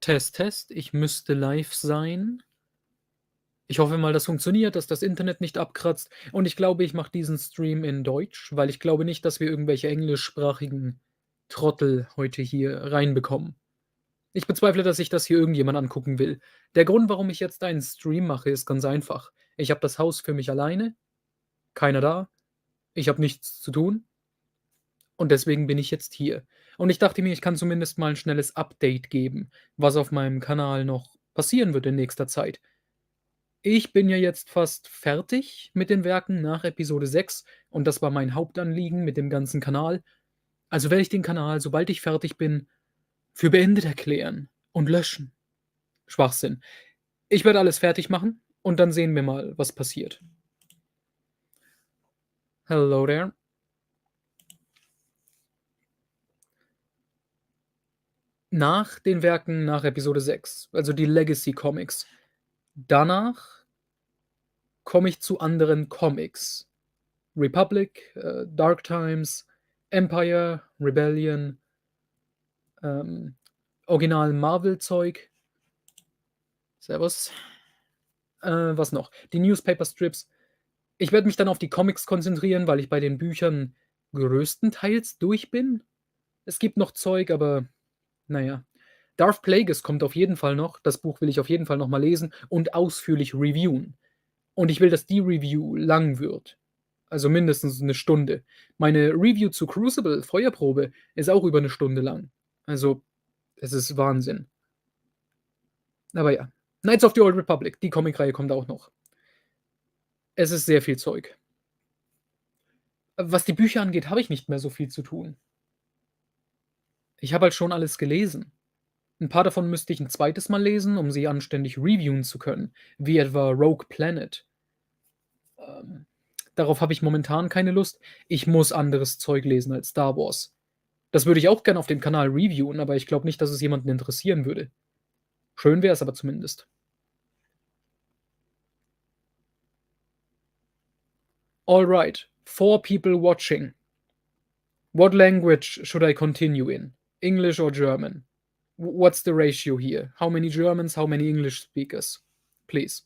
Test, Test. Ich müsste live sein. Ich hoffe mal, das funktioniert, dass das Internet nicht abkratzt. Und ich glaube, ich mache diesen Stream in Deutsch, weil ich glaube nicht, dass wir irgendwelche englischsprachigen Trottel heute hier reinbekommen. Ich bezweifle, dass sich das hier irgendjemand angucken will. Der Grund, warum ich jetzt einen Stream mache, ist ganz einfach. Ich habe das Haus für mich alleine, keiner da, ich habe nichts zu tun und deswegen bin ich jetzt hier. Und ich dachte mir, ich kann zumindest mal ein schnelles Update geben, was auf meinem Kanal noch passieren wird in nächster Zeit. Ich bin ja jetzt fast fertig mit den Werken nach Episode 6 und das war mein Hauptanliegen mit dem ganzen Kanal. Also werde ich den Kanal, sobald ich fertig bin, für beendet erklären und löschen. Schwachsinn. Ich werde alles fertig machen und dann sehen wir mal, was passiert. Hello there. Nach den Werken nach Episode 6, also die Legacy Comics, danach komme ich zu anderen Comics. Republic, Dark Times, Empire, Rebellion, Original Marvel-Zeug. Servus. Was noch? Die Newspaper Strips. Ich werde mich dann auf die Comics konzentrieren, weil ich bei den Büchern größtenteils durch bin. Es gibt noch Zeug, aber naja. Darth Plagueis kommt auf jeden Fall noch. Das Buch will ich auf jeden Fall noch mal lesen und ausführlich reviewen. Und ich will, dass die Review lang wird. Also mindestens eine Stunde. Meine Review zu Crucible, Feuerprobe, ist auch über eine Stunde lang. Also, es ist Wahnsinn. Aber ja. Knights of the Old Republic, die Comicreihe kommt auch noch. Es ist sehr viel Zeug. Was die Bücher angeht, habe ich nicht mehr so viel zu tun. Ich habe halt schon alles gelesen. Ein paar davon müsste ich ein zweites Mal lesen, um sie anständig reviewen zu können, wie etwa Rogue Planet. Ähm, Darauf habe ich momentan keine Lust. Ich muss anderes Zeug lesen als Star Wars. Das würde ich auch gerne auf dem Kanal reviewen, aber ich glaube nicht, dass es jemanden interessieren würde. Schön wäre es aber zumindest. Alright, 4 people watching. What language should I continue in? English or German? What's the ratio here? How many Germans, how many English speakers? Please.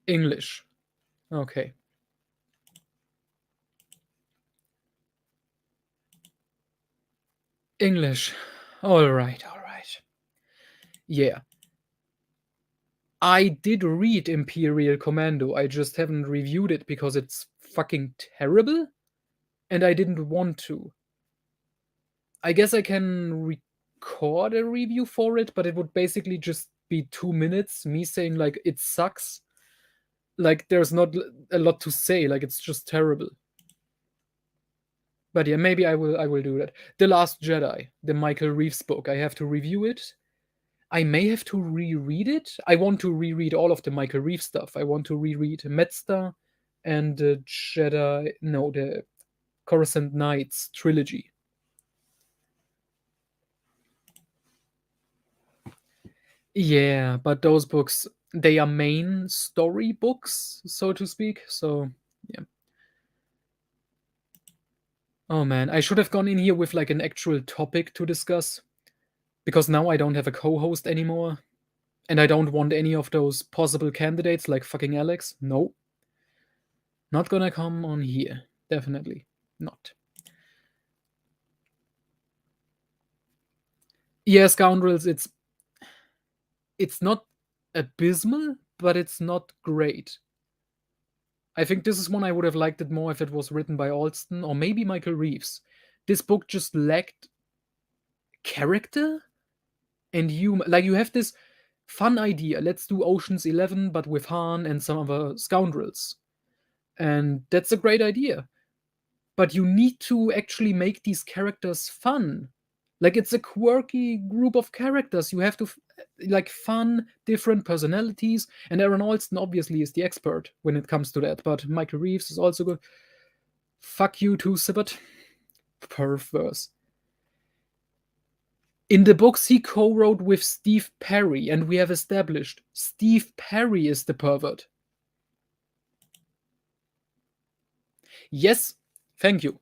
English. Okay. English. Alright, alright. Yeah. I did read Imperial Commando. I just haven't reviewed it because it's fucking terrible and I didn't want to. I guess I can record a review for it, but it would basically just be 2 minutes me saying like it sucks. Like there's not a lot to say, like it's just terrible. But yeah, maybe I will do that. The Last Jedi, the Michael Reeves book. I have to review it. I may have to reread it. I want to reread all of the Michael Reeves stuff. I want to reread Metzger and the the Coruscant Knights trilogy. Yeah, but those books, they are main story books, so to speak. So, yeah. Oh man, I should have gone in here with like an actual topic to discuss. Because now I don't have a co-host anymore. And I don't want any of those possible candidates like fucking Alex. No. Not gonna come on here. Definitely not. Yeah, Scoundrels, it's not abysmal, but it's not great. I think this is one I would have liked it more if it was written by Alston or maybe Michael Reeves. This book just lacked character and humor. Like, you have this fun idea. Let's do Ocean's 11, but with Han and some other scoundrels. And that's a great idea. But you need to actually make these characters fun. Like, it's a quirky group of characters. You have to like fun, different personalities. And Aaron Alston obviously is the expert when it comes to that. But Michael Reeves is also good. Fuck you too, Sibbert. Perverse. In the books he co-wrote with Steve Perry, and we have established Steve Perry is the pervert. Yes, thank you.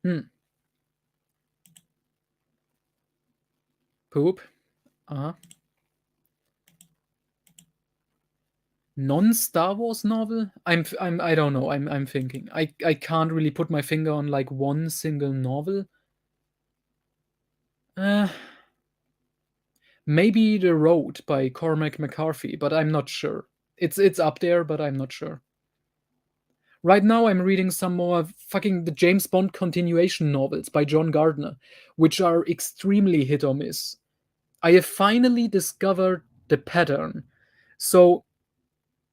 Hmm. Poop. Uh-huh. Non-Star Wars novel? I don't know. I'm thinking. I can't really put my finger on like one single novel. Uh, Maybe The Road by Cormac McCarthy, but I'm not sure. It's up there, but I'm not sure. Right now, I'm reading some more fucking the James Bond continuation novels by John Gardner, which are extremely hit or miss. I have finally discovered the pattern. So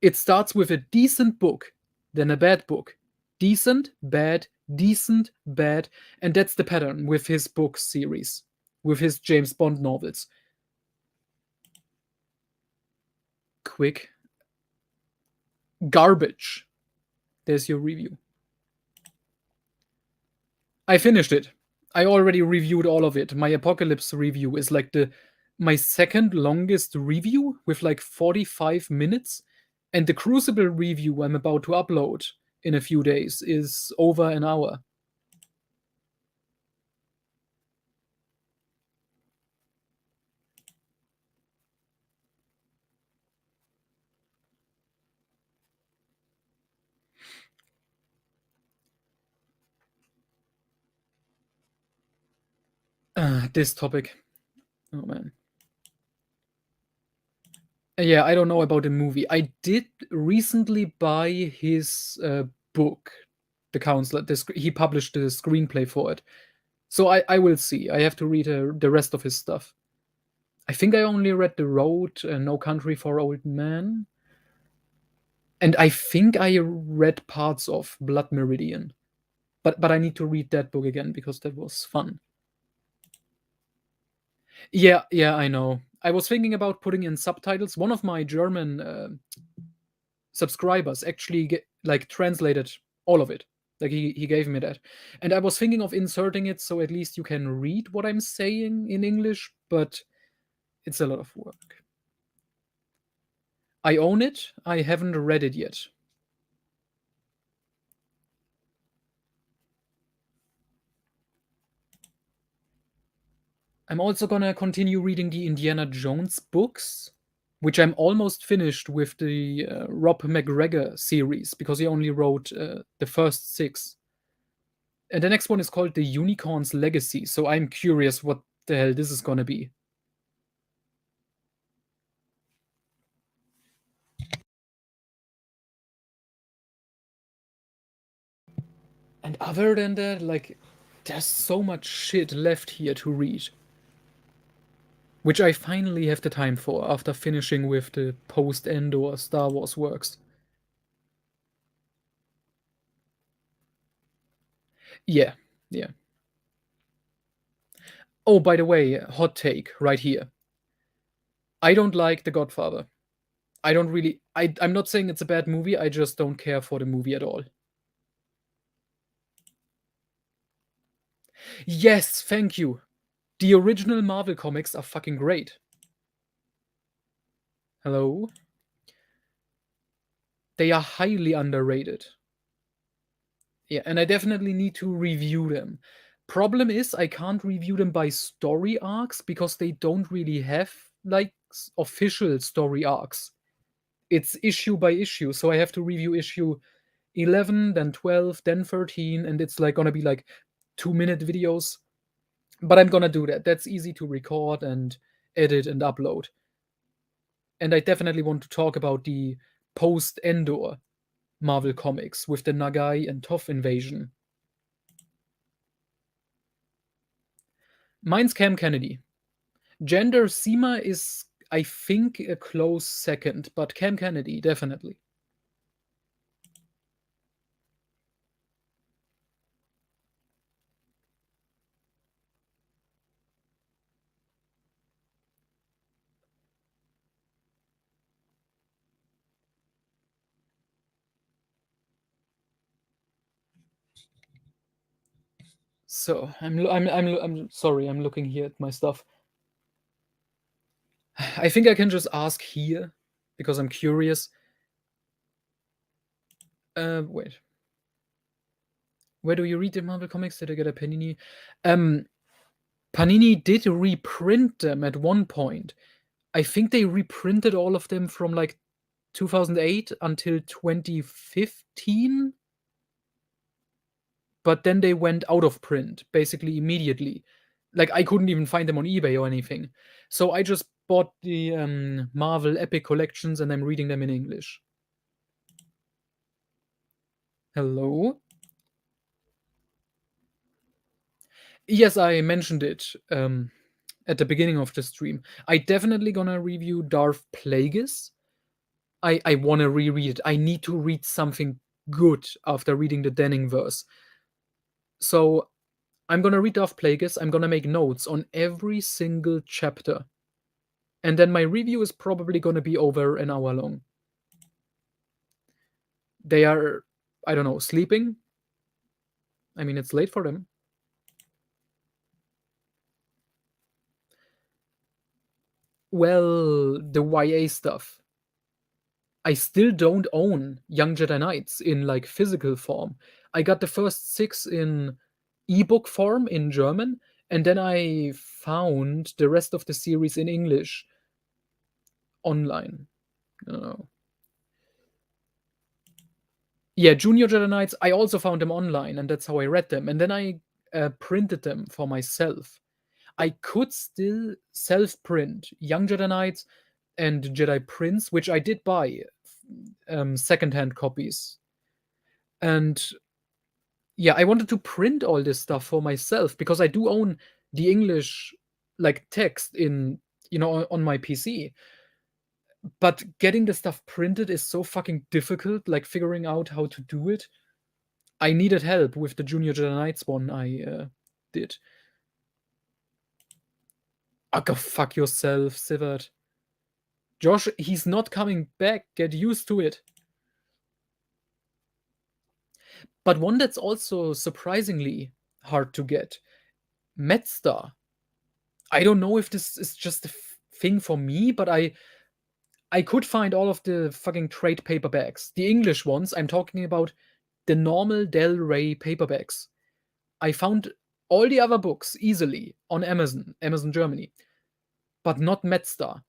it starts with a decent book, then a bad book. Decent, bad, and that's the pattern with his book series, with his James Bond novels. Quick. Garbage. There's your review. I finished it. I already reviewed all of it. My Apocalypse review is like the my second longest review with like 45 minutes, and the Crucible review I'm about to upload in a few days is over an hour. This topic. Oh man. Yeah, I don't know about the movie. I did recently buy his book, The Counselor. He published the screenplay for it. So I will see. I have to read the rest of his stuff. I think I only read The Road, No Country for Old Men, and I think I read parts of Blood Meridian. But I need to read that book again because that was fun. Yeah, I know. I was thinking about putting in subtitles. One of my German subscribers actually like translated all of it. Like he gave me that, and I was thinking of inserting it so at least you can read what I'm saying in English, but it's a lot of work. I own it. I haven't read it yet. I'm also gonna continue reading the Indiana Jones books, which I'm almost finished with the Rob McGregor series because he only wrote the first six. And the next one is called The Unicorn's Legacy, so I'm curious what the hell this is gonna be. And other than that, like, there's so much shit left here to read, which I finally have the time for after finishing with the post Endor Star Wars works. Yeah, yeah. Oh, by the way, hot take right here. I don't like The Godfather. I don't really. I'm not saying it's a bad movie. I just don't care for the movie at all. Yes, thank you. The original Marvel comics are fucking great. Hello? They are highly underrated. Yeah, and I definitely need to review them. Problem is, I can't review them by story arcs because they don't really have like official story arcs. It's issue by issue, so I have to review issue 11, then 12, then 13, and it's like gonna be like 2-minute videos. But I'm gonna do that. That's easy to record and edit and upload. And I definitely want to talk about the post Endor Marvel comics with the Nagai and Toph invasion. Mine's Cam Kennedy. Gender Seema is, I think, a close second, but Cam Kennedy, definitely. So, I'm sorry, I'm looking here at my stuff. I think I can just ask here because I'm curious. Wait. Where do you read the Marvel comics? Did I get a Panini? Um, Panini did reprint them at one point. I think they reprinted all of them from like 2008 until 2015, but then they went out of print basically immediately. Like I couldn't even find them on eBay or anything. So I just bought the Marvel Epic collections and I'm reading them in English. Hello? Yes, I mentioned it at the beginning of the stream. I definitely gonna review Darth Plagueis. I wanna reread it. I need to read something good after reading the Denningverse. So I'm gonna read Darth Plagueis. I'm gonna make notes on every single chapter. And then my review is probably gonna be over an hour long. They are, I don't know, sleeping. I mean, it's late for them. Well, the YA stuff. I still don't own Young Jedi Knights in like physical form. I got the first 6 in ebook form in German, and then I found the rest of the series in English online. Oh. Yeah, Junior Jedi Knights, I also found them online, and that's how I read them. And then I printed them for myself. I could still self print Young Jedi Knights and Jedi Prince, which I did buy secondhand copies. And yeah, I wanted to print all this stuff for myself because I do own the English like text in on my PC. But getting the stuff printed is so fucking difficult, like figuring out how to do it. I needed help with the Junior Jedi Knights one I did. Oh, go fuck yourself, Sivert. Josh, he's not coming back. Get used to it. But one that's also surprisingly hard to get, Medstar. I don't know if this is just a thing for me, but I could find all of the fucking trade paperbacks. The English ones, I'm talking about the normal Del Rey paperbacks. I found all the other books easily on Amazon Germany, but not Medstar.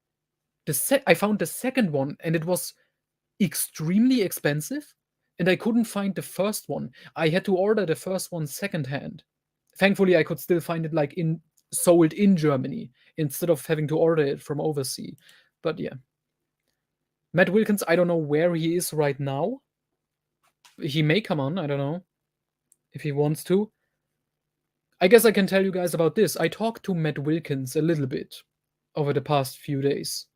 I found the second one and it was extremely expensive, and I couldn't find the first one. I had to order the first one secondhand. Thankfully, I could still find it like in sold in Germany instead of having to order it from overseas. But yeah, Matt Wilkins, I don't know where he is right now. He may come on, I don't know if he wants to. I guess I can tell you guys about this. I talked to Matt Wilkins a little bit over the past few days.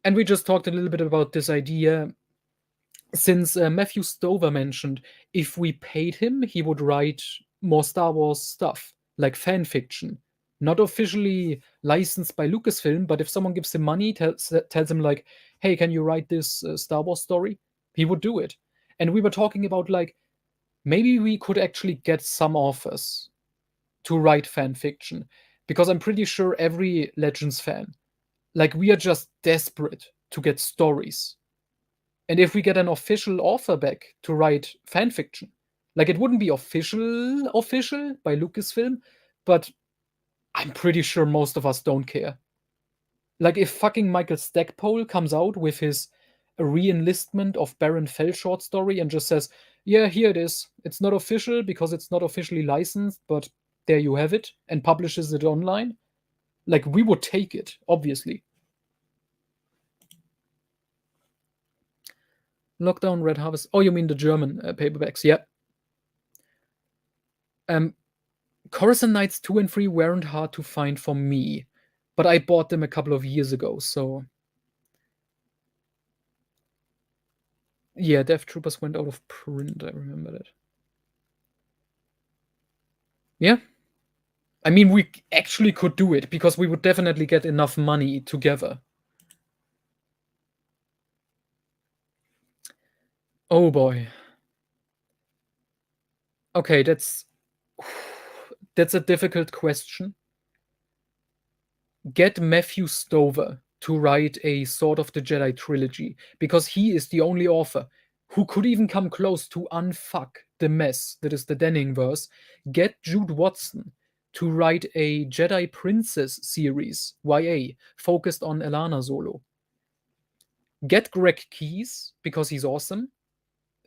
And we just talked a little bit about this idea since Matthew Stover mentioned if we paid him, he would write more Star Wars stuff, like fan fiction. Not officially licensed by Lucasfilm, but if someone gives him money, tells him, like, hey, can you write this Star Wars story? He would do it. And we were talking about, like, maybe we could actually get some authors to write fan fiction. Because I'm pretty sure every Legends fan, like, we are just desperate to get stories. And if we get an official author back to write fan fiction, like it wouldn't be official by Lucasfilm, but I'm pretty sure most of us don't care. Like if fucking Michael Stackpole comes out with his re-enlistment of Baron Fell short story and just says, "Yeah, here it is. It's not official because it's not officially licensed, but there you have it," and publishes it online, like we would take it, obviously. Lockdown, Red Harvest. Oh, you mean the German paperbacks? Yeah. Um, Coruscant Knights 2 and 3 weren't hard to find for me, but I bought them a couple of years ago, so. Yeah, Death Troopers went out of print, I remember that. Yeah. I mean, we actually could do it because we would definitely get enough money together. Oh boy. Okay, that's That's a difficult question. Get Matthew Stover to write a Sword of the Jedi trilogy, because he is the only author who could even come close to unfuck the mess that is the Denningverse. Get Jude Watson to write a Jedi Princess series, YA, focused on Elana Solo. Get Greg Keyes, because he's awesome.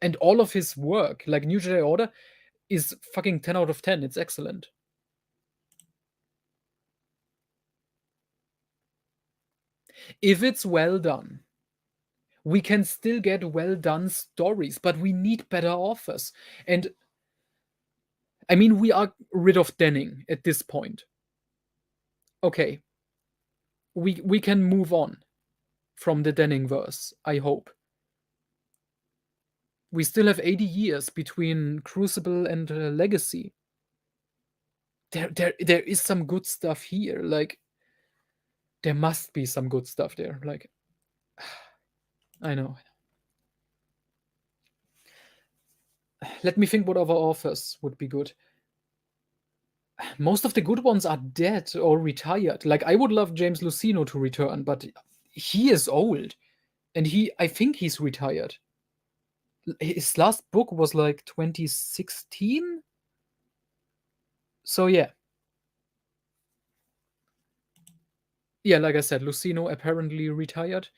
And all of his work, like New Jedi Order, is fucking 10 out of 10. It's excellent. If it's well done, we can still get well done stories, but we need better authors. And I mean, we are rid of Denning at this point. Okay, we can move on from the Denning verse, I hope. We still have 80 years between Crucible and Legacy. There is some good stuff here. Like, there must be some good stuff there. Like, I know. Let me think what other authors would be good. Most of the good ones are dead or retired. Like, I would love James Luceno to return, but he is old, and I think he's retired. His last book was like 2016. So yeah, like I said, Luceno apparently retired.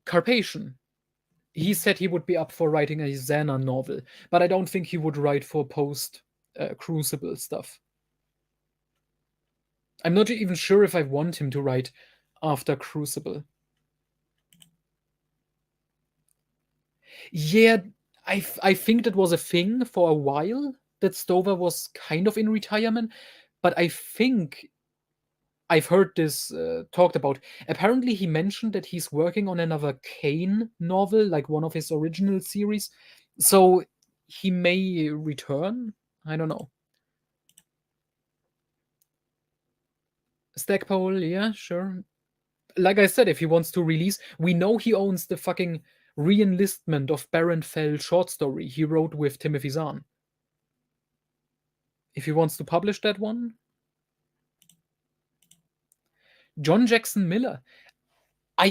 Carpathian. He said he would be up for writing a Xana novel, but I don't think he would write for post Crucible stuff. I'm not even sure if I want him to write after Crucible. Yeah, I think that was a thing for a while, that Stover was kind of in retirement, but I think I've heard this talked about. Apparently, he mentioned that he's working on another Kane novel, like one of his original series. So he may return. I don't know. Stackpole, yeah, sure. Like I said, if he wants to release, we know he owns the fucking re-enlistment of Baron Fell short story he wrote with Timothy Zahn. If he wants to publish that one, John Jackson Miller. I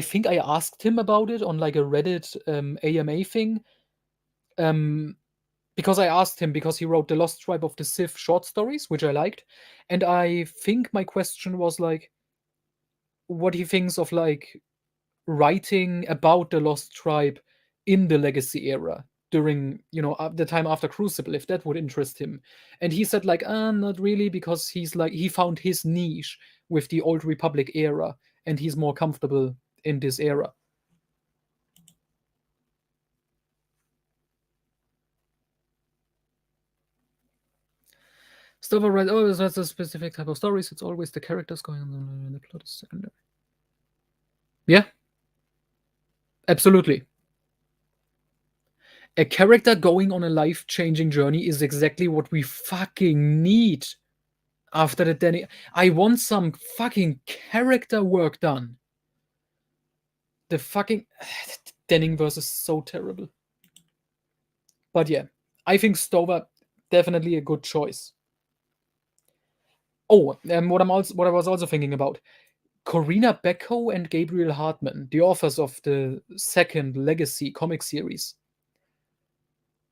think I asked him about it on like a Reddit AMA thing. Because I asked him, because he wrote the Lost Tribe of the Sith short stories, which I liked, and I think my question was like, what he thinks of like writing about the Lost Tribe in the Legacy era during the time after Crucible, if that would interest him. And he said like, not really, because he's like, he found his niche with the Old Republic era, and he's more comfortable in this era. Stover writes, oh, it's not a specific type of stories. It's always the characters going on, and the plot is secondary. Yeah, absolutely. A character going on a life-changing journey is exactly what we fucking need after the Denny. I want some fucking character work done. The fucking Denning versus so terrible. But yeah, I think Stover definitely a good choice. Oh, what I was also thinking about, Corina Becco and Gabriel Hartman, the authors of the second Legacy comic series.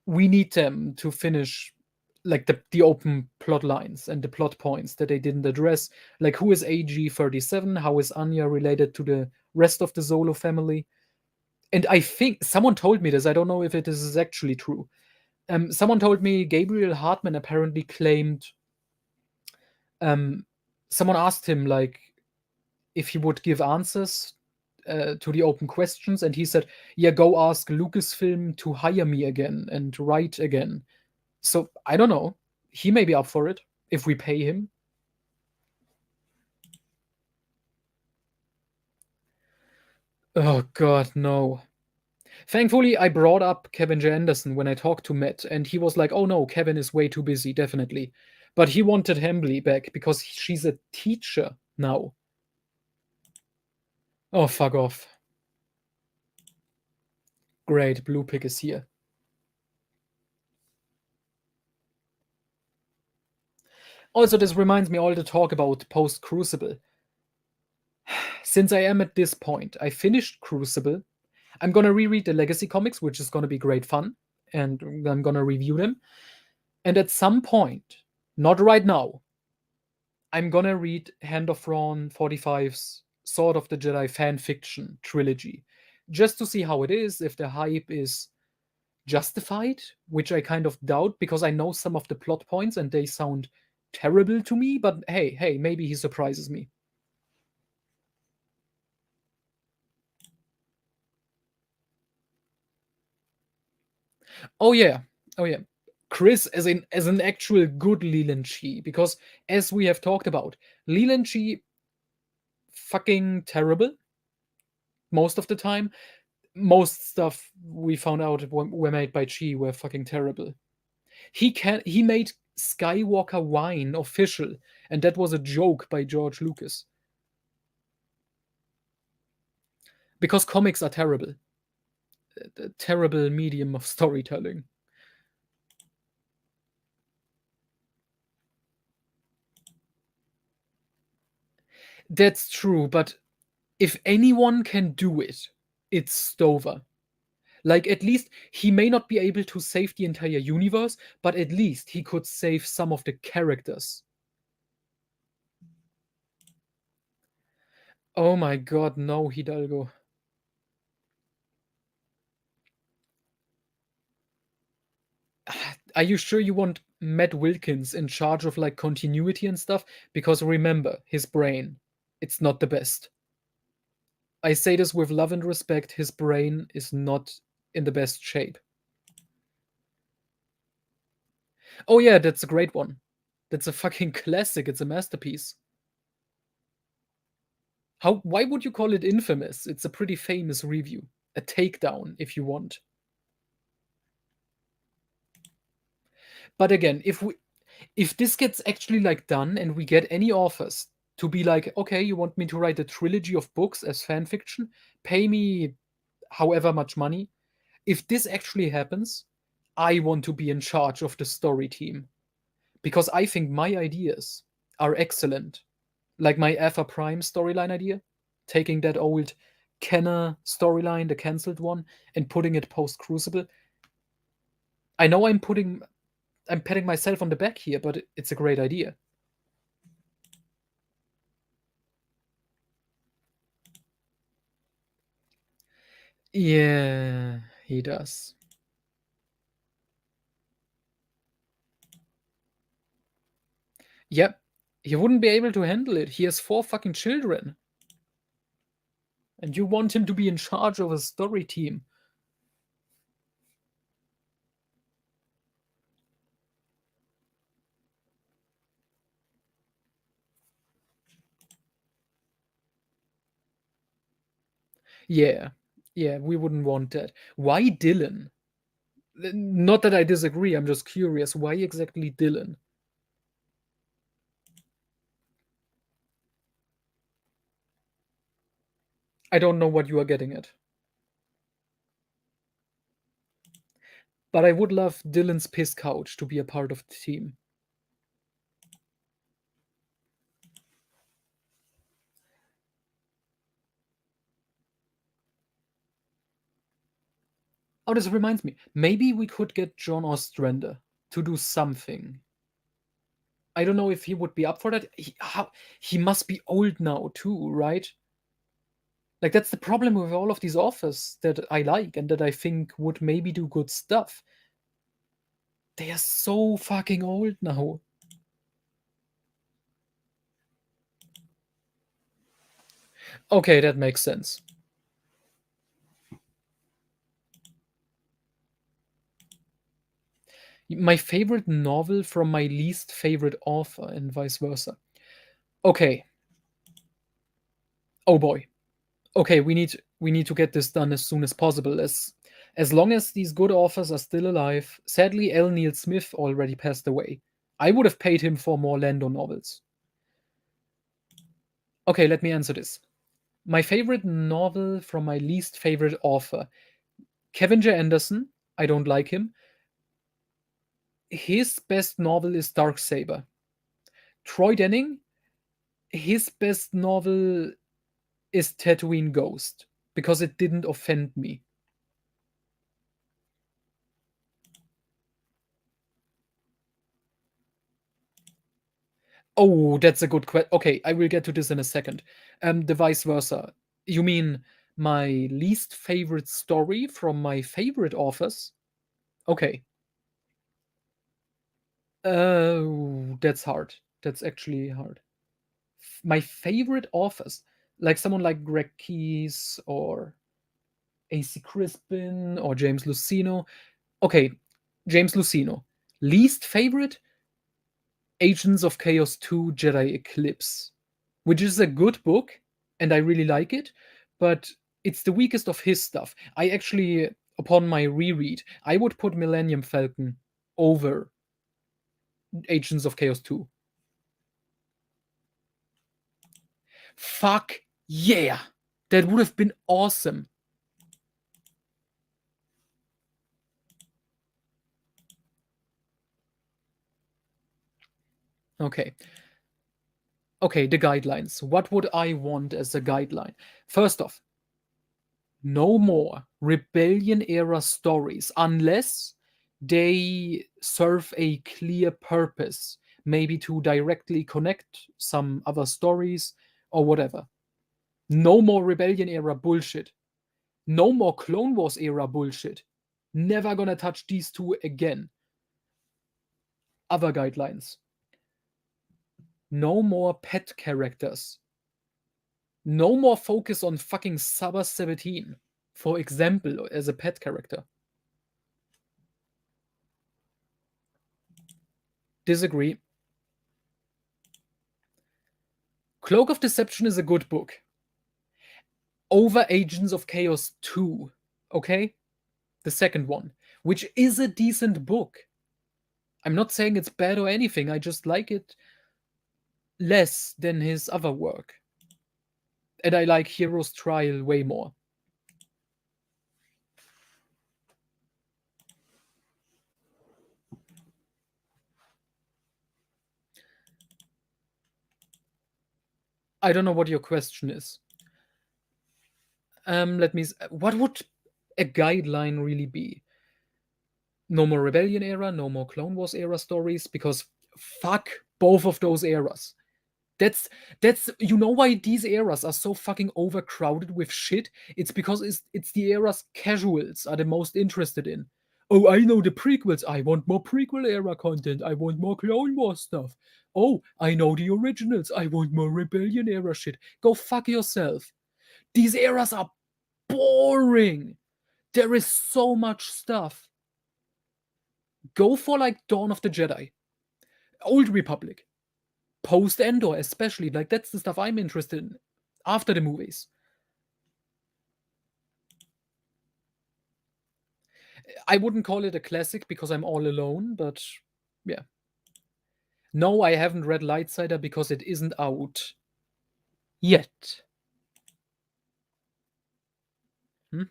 We need them to finish like the open plot lines and the plot points that they didn't address. Like, who is AG-37? How is Anya related to the rest of the Zolo family? And I think someone told me this. I don't know if it is actually true. Someone told me Gabriel Hartman apparently claimed. Someone asked him like if he would give answers to the open questions, and he said, "Yeah, go ask Lucasfilm to hire me again and write again." So I don't know. He may be up for it if we pay him. Oh God, no. Thankfully, I brought up Kevin J. Anderson when I talked to Matt, and he was like, "Oh no, Kevin is way too busy, definitely." But he wanted Hambly back because she's a teacher now. Oh, fuck off. Great, Blue Pick is here. Also, this reminds me all the talk about post-Crucible. Since I am at this point, I finished Crucible. I'm gonna reread the Legacy comics, which is gonna be great fun, and I'm gonna review them. And at some point, not right now, I'm gonna read Hand of Thrawn 45's Sword of the Jedi fan fiction trilogy, just to see how it is, if the hype is justified, which I kind of doubt because I know some of the plot points and they sound terrible to me, but hey, maybe he surprises me. Oh yeah. Oh yeah. Chris as an actual good Leland Chi, because as we have talked about, Leland Chi fucking terrible most of the time. Most stuff we found out were made by Chi were fucking terrible. He made Skywalker wine official, and that was a joke by George Lucas. Because comics are terrible. A terrible medium of storytelling. That's true, but if anyone can do it, it's Stover. Like, at least he may not be able to save the entire universe, but at least he could save some of the characters. Oh my god, no, Hidalgo. Are you sure you want Matt Wilkins in charge of like continuity and stuff? Because remember, his brain, it's not the best. I say this with love and respect, his brain is not in the best shape. Oh yeah, that's a great one. That's a fucking classic. It's a masterpiece. How why would you call it infamous? It's a pretty famous review. A takedown if you want. But again, if this gets actually like done and we get any offers to be like, okay, you want me to write a trilogy of books as fan fiction, pay me however much money. If this actually happens, I want to be in charge of the story team because I think my ideas are excellent. Like my Alpha Prime storyline idea, taking that old Kenner storyline, the cancelled one, and putting it post Crucible. I know I'm patting myself on the back here, but it's a great idea. Yeah, he does. Yep. He wouldn't be able to handle it. He has 4 fucking children. And you want him to be in charge of a story team. Yeah. Yeah, we wouldn't want that. Why Dylan? Not that I disagree, I'm just curious. Why exactly Dylan? I don't know what you are getting at. But I would love Dylan's piss couch to be a part of the team. Oh, this reminds me. Maybe we could get John Ostrander to do something. I don't know if he would be up for that. He must be old now too, right? Like that's the problem with all of these authors that I like and that I think would maybe do good stuff. They are so fucking old now. Okay, that makes sense. My favorite novel from my least favorite author and vice versa. Okay. Oh boy. Okay, we need to get this done as soon as possible. As long as these good authors are still alive. Sadly, L. Neil Smith already passed away. I would have paid him for more Lando novels. Okay, let me answer this. My favorite novel from my least favorite author, Kevin J. Anderson. I don't like him. His best novel is Dark Saber. Troy Denning, his best novel is Tatooine Ghost because it didn't offend me. Oh, that's a good question. Okay, I will get to this in a second. The vice versa. You mean my least favorite story from my favorite authors? Okay. Oh, that's hard. That's actually hard. My favorite authors, like someone like Greg Keyes or AC Crispin or James Luceno. Okay, James Luceno. Least favorite? Agents of Chaos 2 Jedi Eclipse, which is a good book and I really like it, but it's the weakest of his stuff. I actually, upon my reread, I would put Millennium Falcon over Agents of Chaos 2. Fuck yeah! That would have been awesome. Okay. Okay, the guidelines. What would I want as a guideline? First off, no more rebellion era stories unless they serve a clear purpose, maybe to directly connect some other stories or whatever. No more rebellion era bullshit. No more Clone Wars era bullshit. Never gonna touch these two again. Other guidelines. No more pet characters. No more focus on fucking Saba 17, for example, as a pet character. Disagree. Cloak of Deception is a good book. Over Agents of Chaos 2, okay? The second one, which is a decent book. I'm not saying it's bad or anything, I just like it less than his other work. And I like Hero's Trial way more. I don't know what your question is. Let me. What would a guideline really be? No more Rebellion era, no more Clone Wars era stories, because fuck both of those eras. That's you know why these eras are so fucking overcrowded with shit? It's because it's the eras casuals are the most interested in. Oh, I know the prequels. I want more prequel era content. I want more Clone Wars stuff. Oh, I know the originals. I want more Rebellion era shit. Go fuck yourself. These eras are boring. There is so much stuff. Go for like Dawn of the Jedi, Old Republic, post Endor, especially. Like that's the stuff I'm interested in after the movies. I wouldn't call it a classic because I'm all alone, but yeah. No, I haven't read Lightsaber because it isn't out yet. Hmm?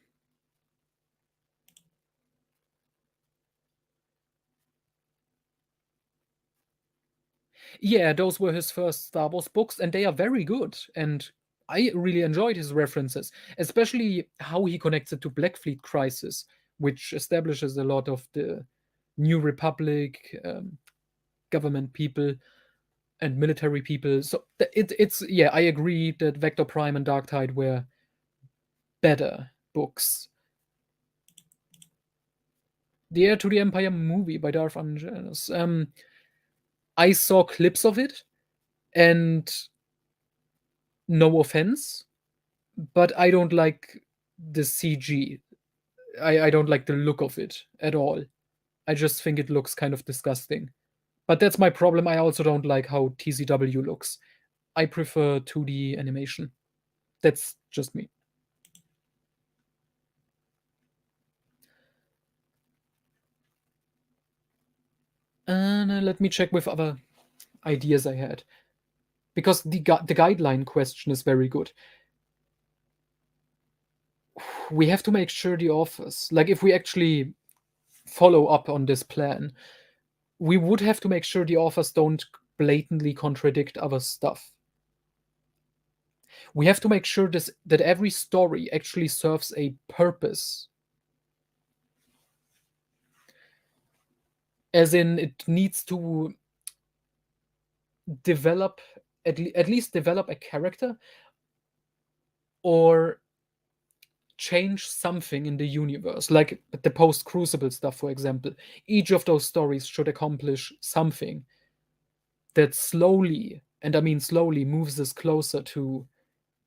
Yeah, those were his first Star Wars books, and they are very good. And I really enjoyed his references, especially how he connects it to Black Fleet Crisis, which establishes a lot of the New Republic government people and military people. So it's yeah, I agree that Vector Prime and Dark Tide were better books. The Heir to the Empire movie by Darth Angelis. I saw clips of it, and no offense, but I don't like the CG. I don't like the look of it at all. I just think it looks kind of disgusting. But that's my problem. I also don't like how TCW looks. I prefer 2D animation. That's just me. And let me check with other ideas I had. Because the guideline question is very good. We have to make sure the authors, like if we actually follow up on this plan, we would have to make sure the authors don't blatantly contradict other stuff. We have to make sure that every story actually serves a purpose. As in, it needs to develop, at least develop a character or change something in the universe, like the post Crucible stuff, for example. Each of those stories should accomplish something that slowly, and I mean slowly, moves us closer to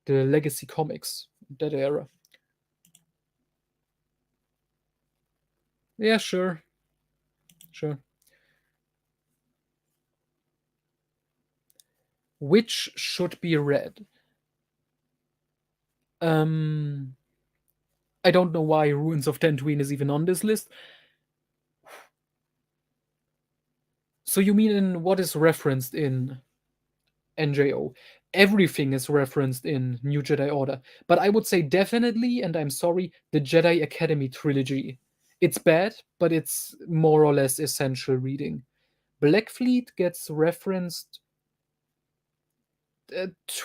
the legacy comics, that era. Yeah, sure. Sure. Which should be read? Um, I don't know why Ruins of Dantooine is even on this list. So you mean in what is referenced in NJO? Everything is referenced in New Jedi Order. But I would say definitely, and I'm sorry, the Jedi Academy trilogy. It's bad, but it's more or less essential reading. Black Fleet gets referenced, uh, t-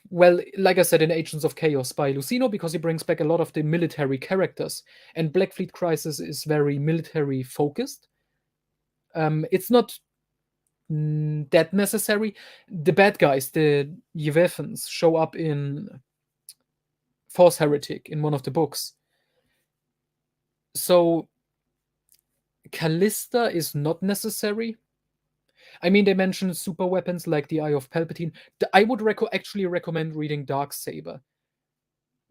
well, like I said, in Agents of Chaos by Lucino, because he brings back a lot of the military characters. And Black Fleet Crisis is very military focused. It's not that necessary. The bad guys, the Yevethans, show up in Force Heretic in one of the books. So Callista is not necessary. I mean, they mention super weapons like the Eye of Palpatine. I would actually recommend reading Darksaber.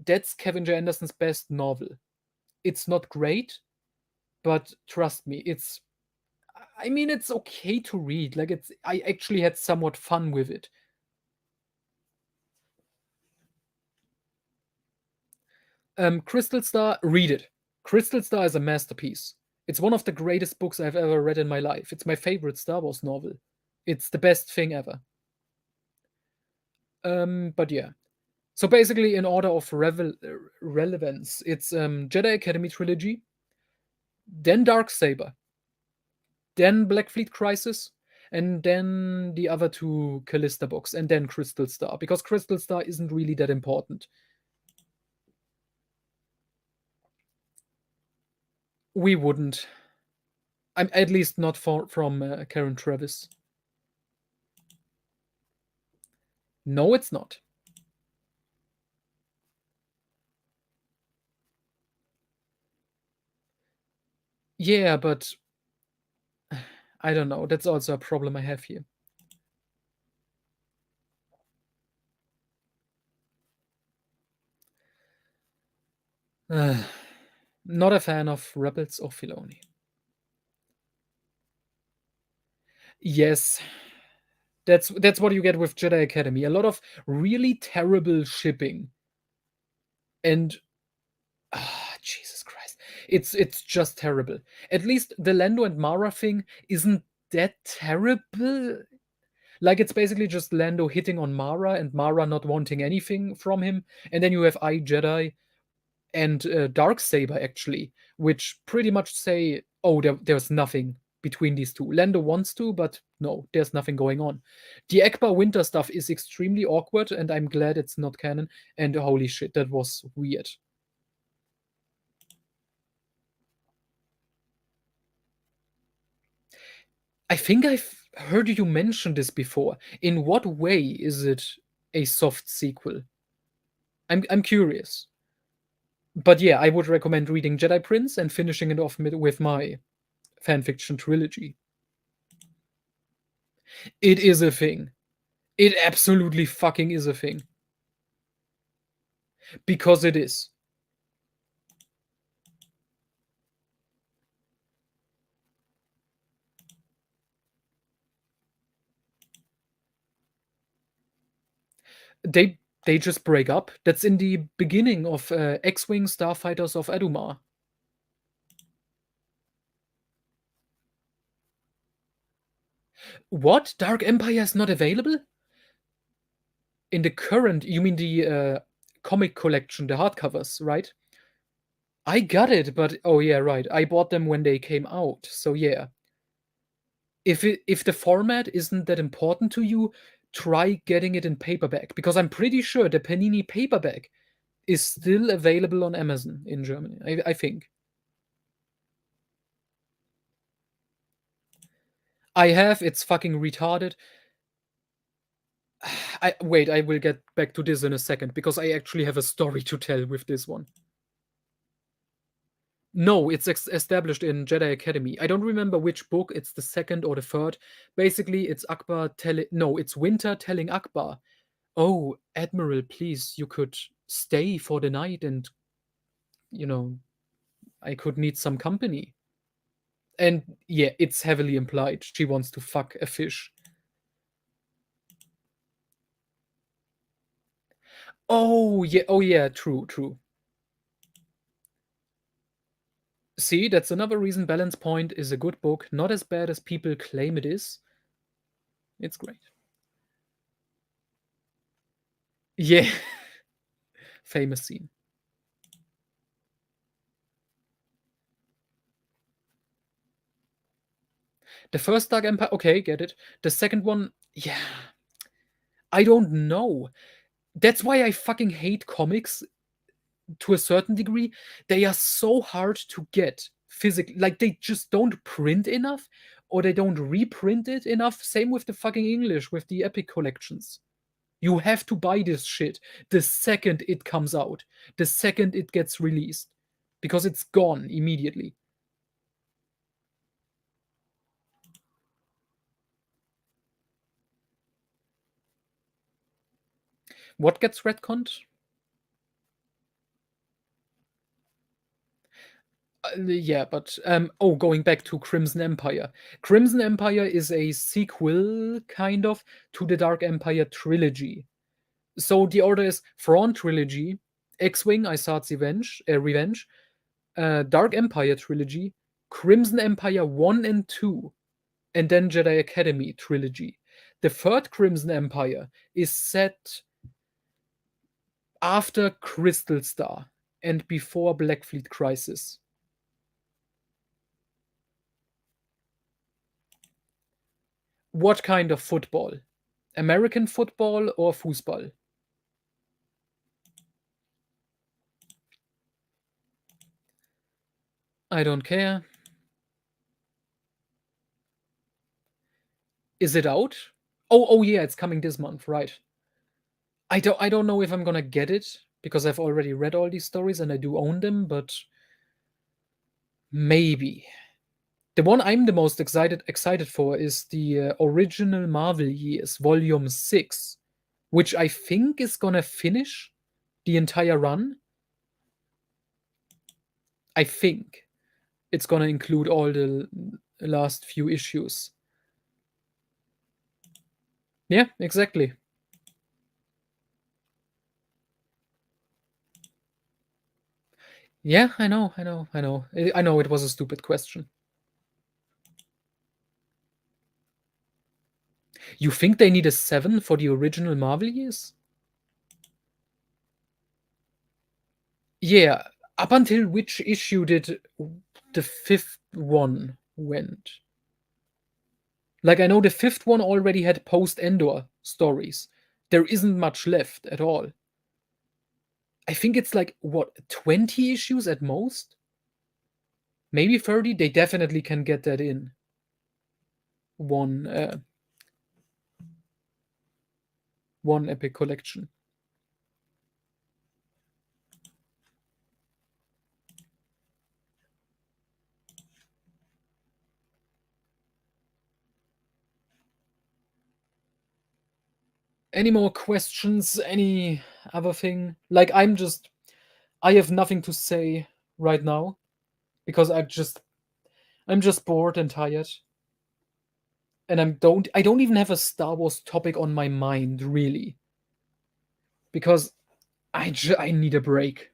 That's Kevin J. Anderson's best novel. It's not great, but trust me, I mean, it's okay to read. Like, I actually had somewhat fun with it. Crystal Star, read it. Crystal Star is a masterpiece. It's one of the greatest books I've ever read in my life. It's my favorite Star Wars novel. It's the best thing ever. But yeah. So basically, in order of relevance, it's Jedi Academy trilogy, then Dark Saber, then Black Fleet Crisis, and then the other two Callista books, and then Crystal Star, because Crystal Star isn't really that important. We wouldn't. I'm at least not from Karen Travis. No, it's not. Yeah, but I don't know. That's also a problem I have here. Not a fan of Rebels or Filoni. Yes, that's what you get with Jedi Academy. A lot of really terrible shipping, and Jesus Christ, it's just terrible. At least the Lando and Mara thing isn't that terrible. Like, it's basically just Lando hitting on Mara and Mara not wanting anything from him, and then you have I Jedi and Dark Saber actually, which pretty much say, oh, there's nothing between these two. Lando wants to, but no, there's nothing going on. The Ekbar Winter stuff is extremely awkward, and I'm glad it's not canon. And holy shit, that was weird. I think I've heard you mention this before. In what way is it a soft sequel? I'm curious. But yeah, I would recommend reading Jedi Prince and finishing it off with my fanfiction trilogy. It is a thing. It absolutely fucking is a thing. Because it is. They just break up. That's in the beginning of X-Wing Starfighters of Adumar. What? Dark Empire is not available? In the current, you mean the comic collection, the hardcovers, right? I got it, but oh yeah, right. I bought them when they came out. So yeah. If the format isn't that important to you, try getting it in paperback, because I'm pretty sure the Panini paperback is still available on Amazon in Germany, I think. I have, it's fucking retarded. Wait, I will get back to this in a second, because I actually have a story to tell with this one. No, it's established in Jedi Academy. I don't remember which book, it's the second or the third. Basically, it's Akbar telling no, it's Winter telling Akbar, "Oh, Admiral, please, you could stay for the night and, you know, I could need some company." And yeah, it's heavily implied she wants to fuck a fish. Oh yeah, true, true. See, that's another reason Balance Point is a good book, not as bad as people claim it is. It's great. Yeah. Famous scene. The first Dark Empire, okay, get it. The second one, yeah. I don't know. That's why I fucking hate comics to a certain degree. They are so hard to get physically. Like, they just don't print enough, or they don't reprint it enough. Same with the fucking English, with the Epic collections. You have to buy this shit the second it comes out, the second it gets released, because it's gone immediately. What gets retconned? Yeah, but going back to Crimson Empire. Crimson Empire is a sequel, kind of, to the Dark Empire trilogy. So the order is Thrawn trilogy, X-Wing, Isard's Revenge, Dark Empire trilogy, Crimson Empire 1 and 2, and then Jedi Academy trilogy. The third Crimson Empire is set after Crystal Star and before Black Fleet Crisis. What kind of football? American football or Fußball? I don't care. Is it out? Oh yeah, it's coming this month, right? I don't know if I'm gonna get it, because I've already read all these stories and I do own them, but maybe. The one I'm the most excited for is the original Marvel Years, Volume 6, which I think is gonna finish the entire run. I think it's gonna include all the last few issues. Yeah, exactly. Yeah, I know, I know, I know. I know it was a stupid question. You think they need a 7 for the original Marvel Years? Yeah. Up until which issue did the fifth one went? Like, I know the fifth one already had post-Endor stories. There isn't much left at all. I think it's like, what, 20 issues at most? Maybe 30? They definitely can get that in one one epic collection. Any more questions? Any other thing? Like, I have nothing to say right now, because I'm just bored and tired. And I don't even have a Star Wars topic on my mind, really, because I need a break.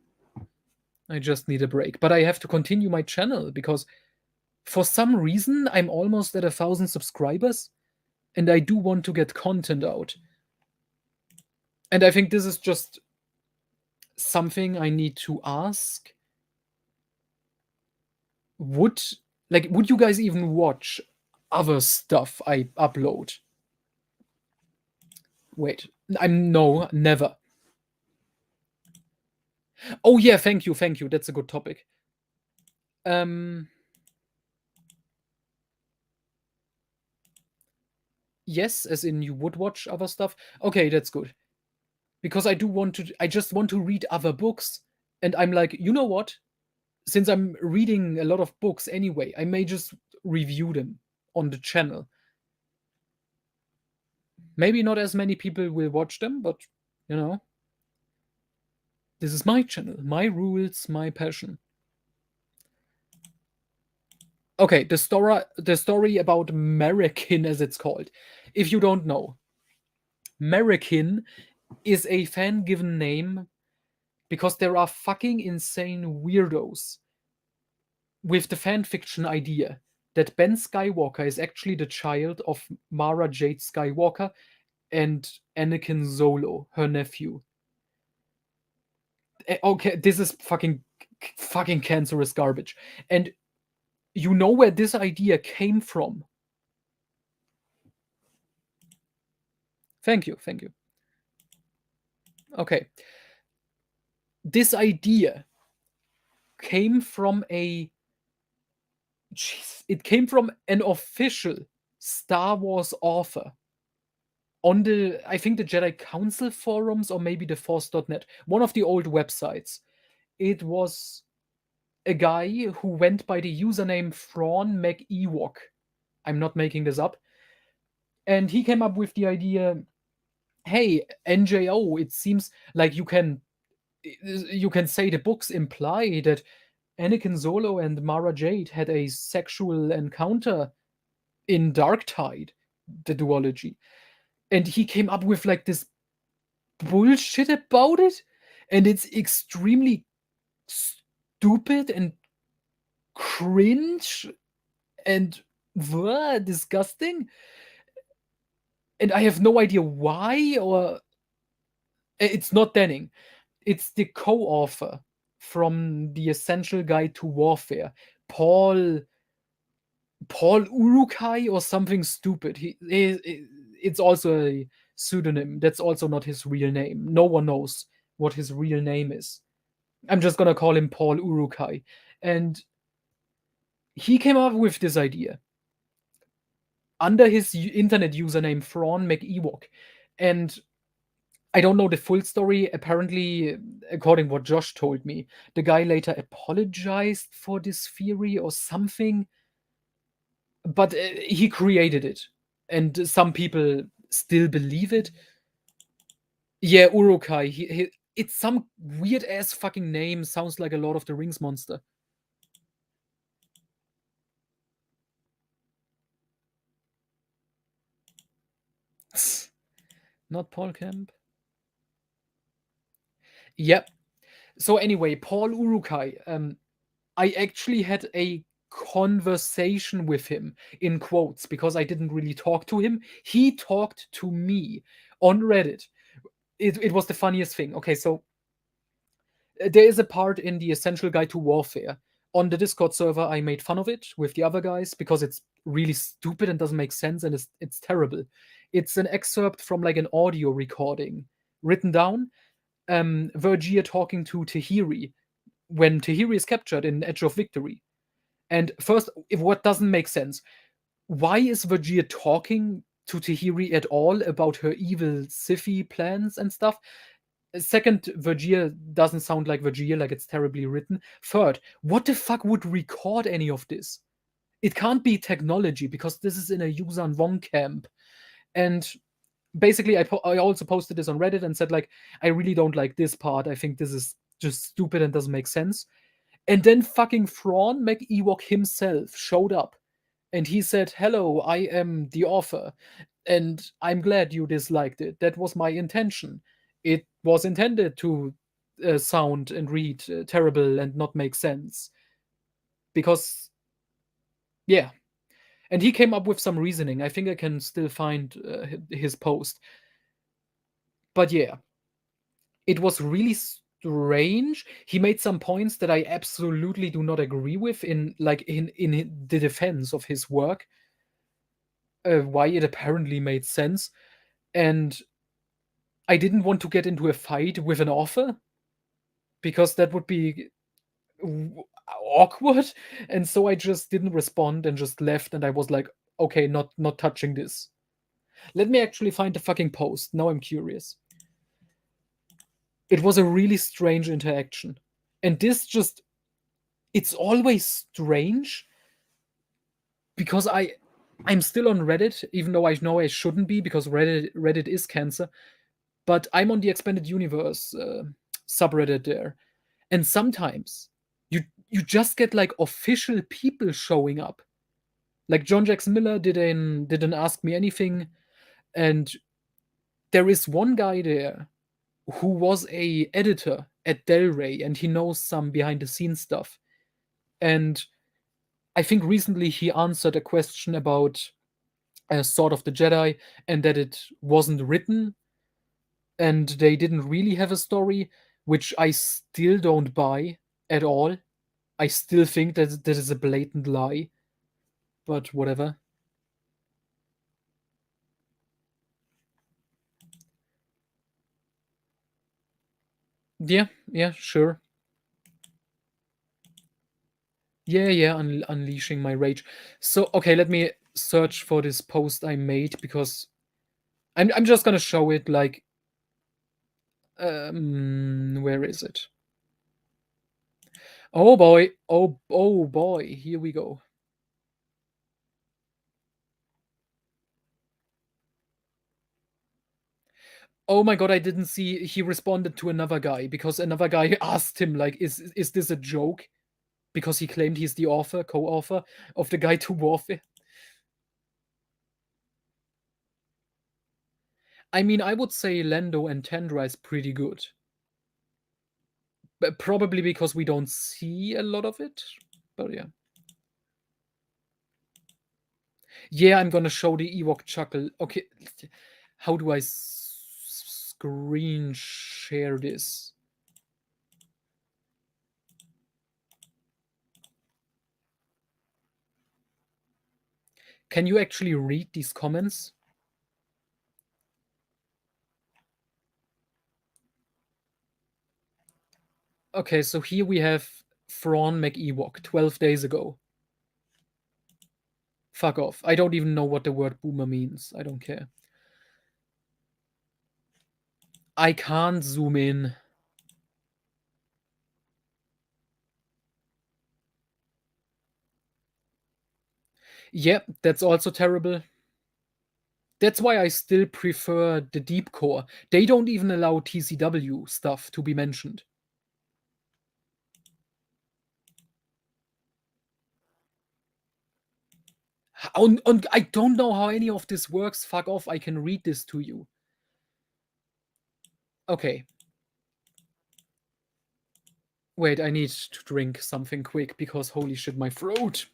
I just need a break. But I have to continue my channel, because for some reason I'm almost at 1,000 subscribers, and I do want to get content out. And I think this is just something I need to ask. Would would you guys even watch other stuff I upload. Wait, no, never. Oh yeah, thank you. That's a good topic. Yes, as in you would watch other stuff. Okay, that's good. Because I just want to read other books. And I'm like, you know what? Since I'm reading a lot of books anyway, I may just review them on the channel. Maybe not as many people will watch them, but you know, this is my channel, my rules, my passion. Okay, the story about American, as it's called. If you don't know, American is a fan given name because there are fucking insane weirdos with the fan fiction idea that Ben Skywalker is actually the child of Mara Jade Skywalker and Anakin Solo, her nephew. Okay, this is fucking cancerous garbage. And you know where this idea came from? Thank you. Okay. This idea came from it came from an official Star Wars author on I think the Jedi Council forums or maybe the Force.net, one of the old websites. It was a guy who went by the username Thrawn McEwok. I'm not making this up. And he came up with the idea, hey, NJO, it seems like you can say the books imply that Anakin Solo and Mara Jade had a sexual encounter in Dark Tide, the duology. And he came up with like this bullshit about it. And it's extremely stupid and cringe and disgusting. And I have no idea why, or it's not Denning. It's the co-author from The Essential Guide to Warfare, Paul Urukai or something stupid. It's also a pseudonym. That's also not his real name. No one knows what his real name is. I'm just gonna call him Paul Urukai. And he came up with this idea under his internet username Thrawn McEwok. And I don't know the full story. Apparently, according what Josh told me, the guy later apologized for this theory or something. But he created it, and some people still believe it. Yeah, Urukai. It's some weird ass fucking name. Sounds like a Lord of the Rings monster. Not Paul Kemp. Yep. So anyway, Paul Urukai. I actually had a conversation with him in quotes because I didn't really talk to him. He talked to me on Reddit. It was the funniest thing. Okay, so there is a part in the Essential Guide to Warfare. On the Discord server, I made fun of it with the other guys because it's really stupid and doesn't make sense and it's terrible. It's an excerpt from like an audio recording written down. Vergia talking to Tahiri when Tahiri is captured in Edge of Victory. And first, if what doesn't make sense, why is Vergia talking to Tahiri at all about her evil Sith plans and stuff? Second, Vergia doesn't sound like Vergia, like it's terribly written. Third, what the fuck would record any of this? It can't be technology because this is in a Yuuzhan Vong camp. And basically, I also posted this on Reddit and said, like, I really don't like this part. I think this is just stupid and doesn't make sense. And then fucking Thrawn McEwok himself showed up and he said, hello, I am the author. And I'm glad you disliked it. That was my intention. It was intended to sound and read terrible and not make sense. Because, yeah. And he came up with some reasoning. I think I can still find his post. But yeah, it was really strange. He made some points that I absolutely do not agree with in the defense of his work. why it apparently made sense, and I didn't want to get into a fight with an author because that would be w- awkward, and so I just didn't respond and just left, and I was like, okay, not touching this. Let me actually find the fucking post. Now I'm curious. It was a really strange interaction. And this just, it's always strange because I'm still on Reddit, even though I know I shouldn't be because Reddit is cancer. But I'm on the Expanded Universe subreddit there, and sometimes you just get like official people showing up. Like John Jackson Miller didn't ask me anything, and there is one guy there who was a editor at Del Rey, and he knows some behind the scenes stuff. And I think recently he answered a question about Sword of the Jedi and that it wasn't written and they didn't really have a story, which I still don't buy at all. I still think that that is a blatant lie, but whatever. Yeah, yeah, sure. Yeah, yeah, unleashing my rage. So, okay, let me search for this post I made because I'm just gonna show it like where is it? Oh boy. Oh boy. Here we go. Oh my god, I didn't see he responded to another guy because another guy asked him like is this a joke? Because he claimed he's the author, co-author of the Guide to Warfare. I mean, I would say Lando and Tundra is pretty good. But probably because we don't see a lot of it. But yeah. Yeah, I'm gonna show the Ewok chuckle. Okay, how do I screen share this? Can you actually read these comments? Okay, so here we have Thrawn McEwok 12 days ago. Fuck off. I don't even know what the word boomer means. I don't care. I can't zoom in. Yep, that's also terrible. That's why I still prefer the deep core. They don't even allow TCW stuff to be mentioned. And I don't know how any of this works. Fuck off. I can read this to you. Okay. Wait, I need to drink something quick because holy shit, my throat.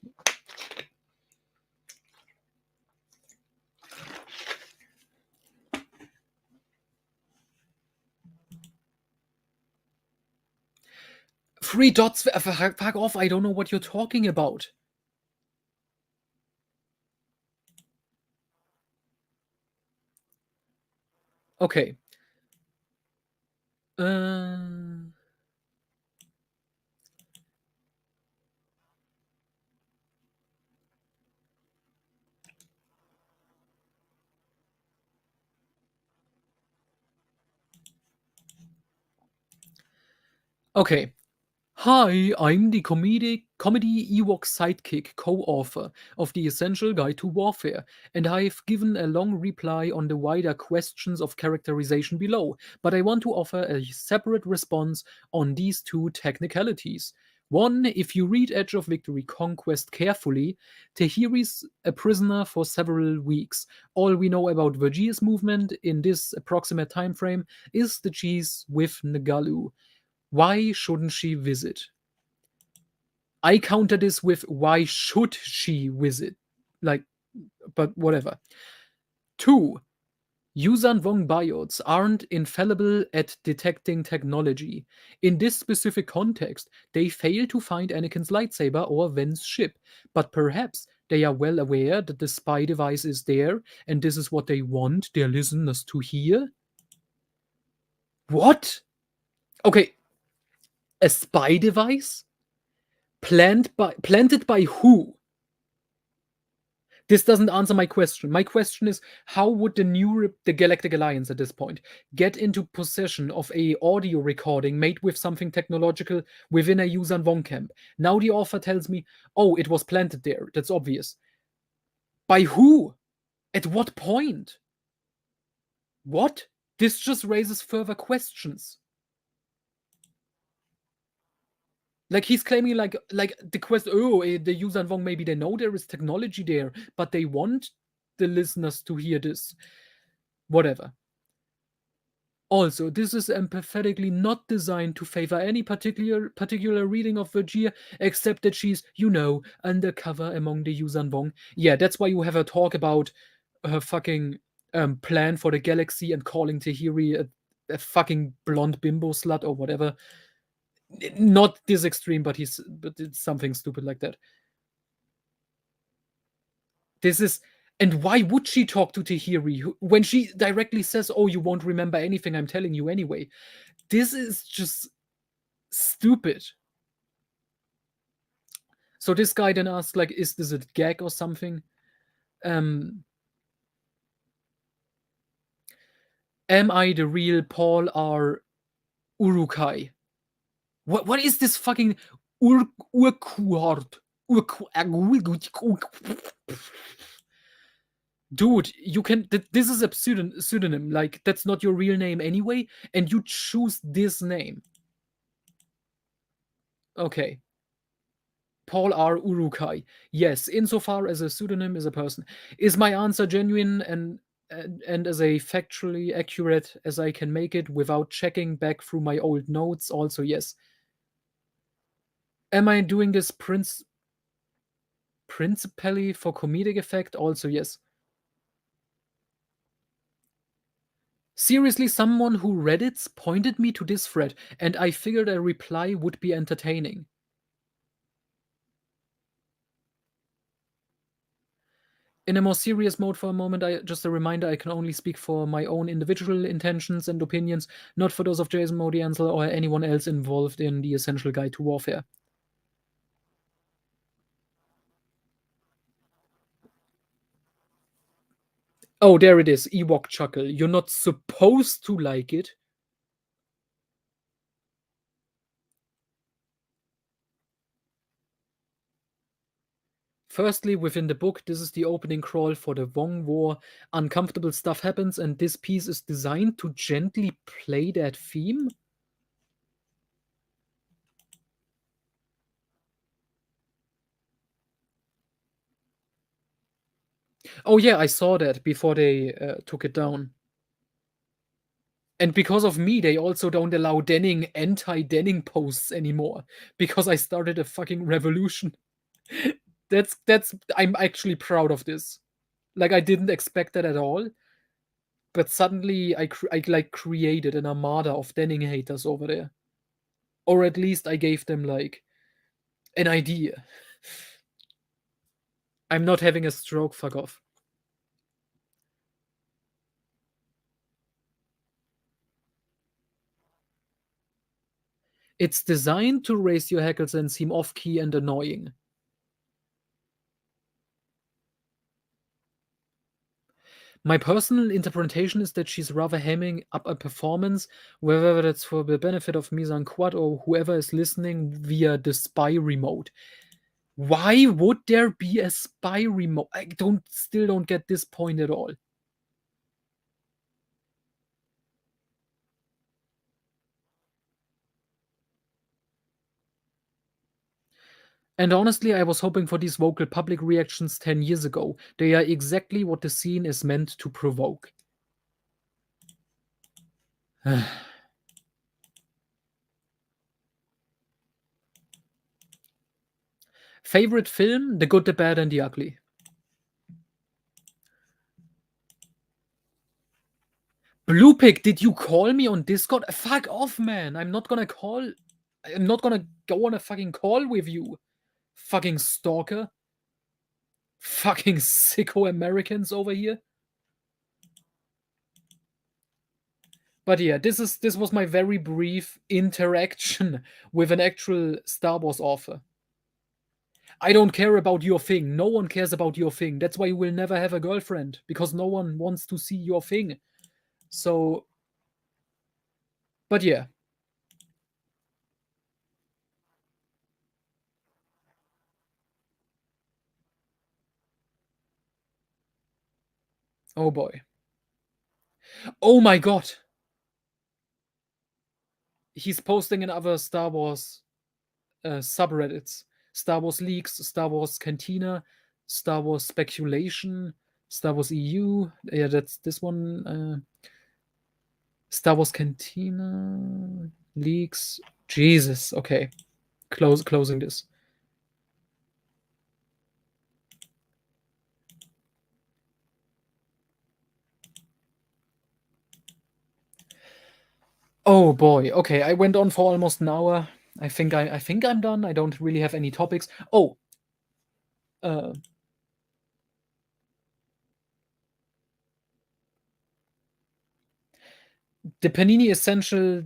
Three dots. Fuck off. I don't know what you're talking about. Okay. Uh, okay. Hi, I'm the comedy Ewok sidekick co-author of The Essential Guide to Warfare, and I've given a long reply on the wider questions of characterization below, but I want to offer a separate response on these two technicalities. One, if you read Edge of Victory Conquest carefully, Tahiri's a prisoner for several weeks. All we know about Vergier's movement in this approximate time frame is the cheese with Nagalu. Why shouldn't she visit? I counter this with why should she visit? Like, but whatever. Two, Yuuzhan Vong biotes aren't infallible at detecting technology. In this specific context, they fail to find Anakin's lightsaber or Ven's ship, but perhaps They are well aware that the spy device is there, and this is what they want their listeners to hear. What? Okay, a spy device? Planted by who? This doesn't answer my question. My question is, how would the Galactic Alliance at this point get into possession of a audio recording made with something technological within a Yuuzhan Vong camp? Now the author tells me, oh, it was planted there. That's obvious. By who? At what point? What? This just raises further questions. Like he's claiming like the quest. Oh, the Yuuzhan Vong, maybe they know there is technology there, but they want the listeners to hear this. Whatever. Also, this is empathetically not designed to favor any particular reading of Virgia, except that she's, undercover among the Yuuzhan Vong. Yeah, that's why you have her talk about her fucking plan for the galaxy and calling Tahiri a fucking blonde bimbo slut or whatever. Not this extreme, but it's something stupid like that. This is, and why would she talk to Tahiri when she directly says, "Oh, you won't remember anything I'm telling you anyway"? This is just stupid. So this guy then asks, like, is this a gag or something? Am I the real Paul R. Urukai? What is this fucking Urquhart? Dude, you can. This is a pseudonym. Like, that's not your real name anyway, and you choose this name. Okay. Paul R. Urukai. Yes, insofar as a pseudonym is a person. Is my answer genuine and as a factually accurate as I can make it without checking back through my old notes? Also, yes. Am I doing this principally for comedic effect? Also, yes. Seriously, someone who Reddits pointed me to this thread, and I figured a reply would be entertaining. In a more serious mode for a moment, just a reminder, I can only speak for my own individual intentions and opinions, not for those of Jason Modi Ansel or anyone else involved in the Essential Guide to Warfare. Oh, there it is, Ewok chuckle. You're not supposed to like it. Firstly, within the book, this is the opening crawl for the Vong War. Uncomfortable stuff happens, and this piece is designed to gently play that theme. Oh yeah, I saw that before they took it down. And because of me, they also don't allow anti-Denning posts anymore because I started a fucking revolution. that's I'm actually proud of this. Like, I didn't expect that at all, but suddenly I like created an armada of Denning haters over there, or at least I gave them like an idea. I'm not having a stroke. Fuck off. It's designed to raise your hackles and seem off-key and annoying. My personal interpretation is that she's rather hamming up a performance, whether that's for the benefit of Mizan Quad or whoever is listening via the spy remote. Why would there be a spy remote? I still don't get this point at all. And honestly, I was hoping for these vocal public reactions 10 years ago. They are exactly what the scene is meant to provoke. Favorite film? The Good, the Bad, and the Ugly. Blue Pick, did you call me on Discord? Fuck off, man. I'm not gonna go on a fucking call with you. Fucking stalker. Fucking sicko Americans over here. But yeah, this was my very brief interaction with an actual Star Wars author. I don't care about your thing. No one cares about your thing. That's why you will never have a girlfriend, because no one wants to see your thing. So, but yeah. Oh boy. Oh my god. He's posting in other Star Wars subreddits. Star Wars Leaks, Star Wars Cantina, Star Wars Speculation, Star Wars EU. Yeah, that's this one. Star Wars Cantina Leaks. Jesus. Okay. Closing this. Oh boy. Okay, I went on for almost an hour. I think I'm done. I don't really have any topics. Oh, uh, the Panini Essential,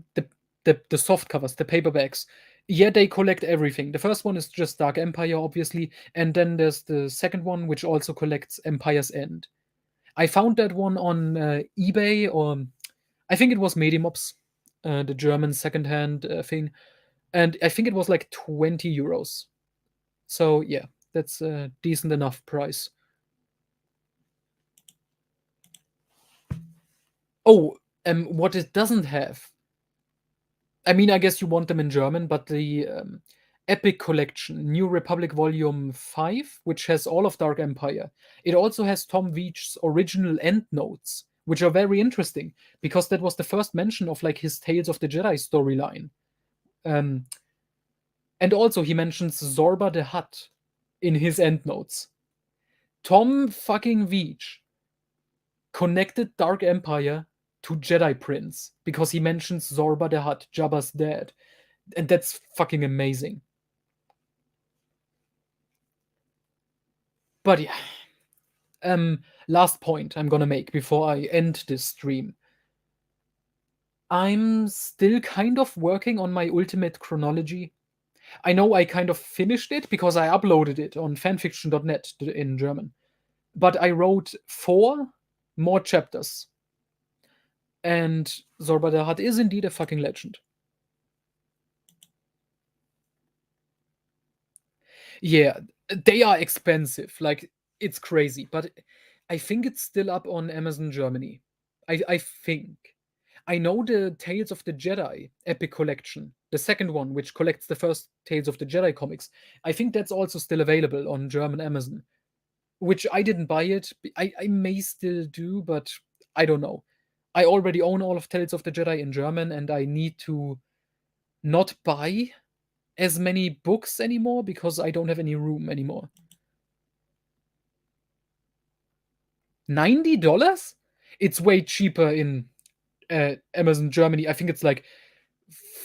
the soft covers, the paperbacks. Yeah, they collect everything. The first one is just Dark Empire, obviously, and then there's the second one, which also collects Empire's End. I found that one on eBay, or I think it was Medimops, the German secondhand thing, and I think it was like 20 euros. So yeah, that's a decent enough price. Oh, what it doesn't have. I mean, I guess you want them in German, but the Epic Collection, New Republic Volume 5, which has all of Dark Empire. It also has Tom Veitch's original end notes, which are very interesting because that was the first mention of like his Tales of the Jedi storyline. Um, and also he mentions Zorba the Hutt in his end notes. Tom fucking Veitch connected Dark Empire to Jedi Prince because he mentions Zorba the Hutt, Jabba's dad. And that's fucking amazing. But yeah, last point I'm gonna make before I end this stream. I'm still kind of working on my ultimate chronology. I know I kind of finished it because I uploaded it on fanfiction.net in German. But I wrote 4 more chapters. And Zorba the Hutt is indeed a fucking legend. Yeah, they are expensive. Like, it's crazy. But I think it's still up on Amazon Germany. I think. I know the Tales of the Jedi Epic Collection, the second one, which collects the first Tales of the Jedi comics. I think that's also still available on German Amazon, which I didn't buy it. I may still do, but I don't know. I already own all of Tales of the Jedi in German, and I need to not buy as many books anymore because I don't have any room anymore. $90? It's way cheaper in Amazon Germany. I think it's like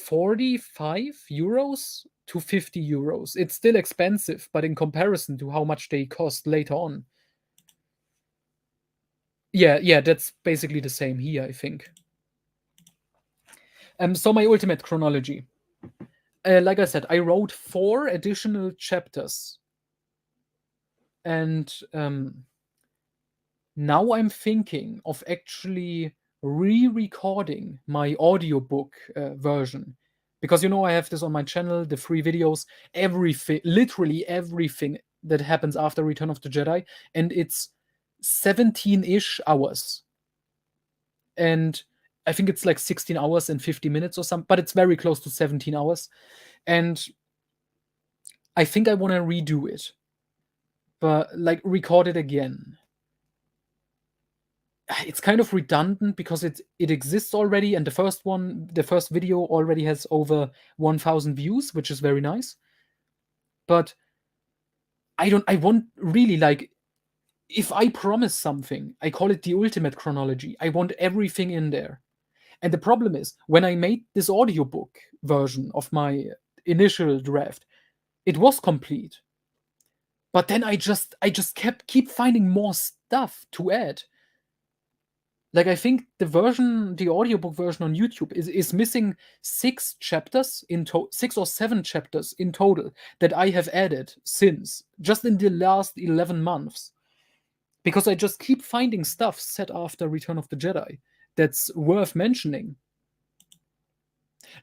45 euros to 50 euros. It's still expensive, but in comparison to how much they cost later on. Yeah, that's basically the same here, I think. So my ultimate chronology. Like I said, I wrote 4 additional chapters. And now I'm thinking of actually re-recording my audiobook version, because I have this on my channel, the free videos, everything, literally everything that happens after Return of the Jedi, and it's 17-ish hours, and I think it's like 16 hours and 50 minutes or something, but it's very close to 17 hours, and I think I want to redo it, but like record it again. It's kind of redundant because it exists already, and the first video already has over 1,000 views, which is very nice. But I want really, like, if I promise something, I call it the ultimate chronology. I want everything in there. And the problem is, when I made this audiobook version of my initial draft, it was complete. But then I just keep finding more stuff to add. Like, I think the audiobook version on YouTube is missing 6 chapters 6 or 7 chapters in total that I have added since, just in the last 11 months. Because I just keep finding stuff set after Return of the Jedi that's worth mentioning.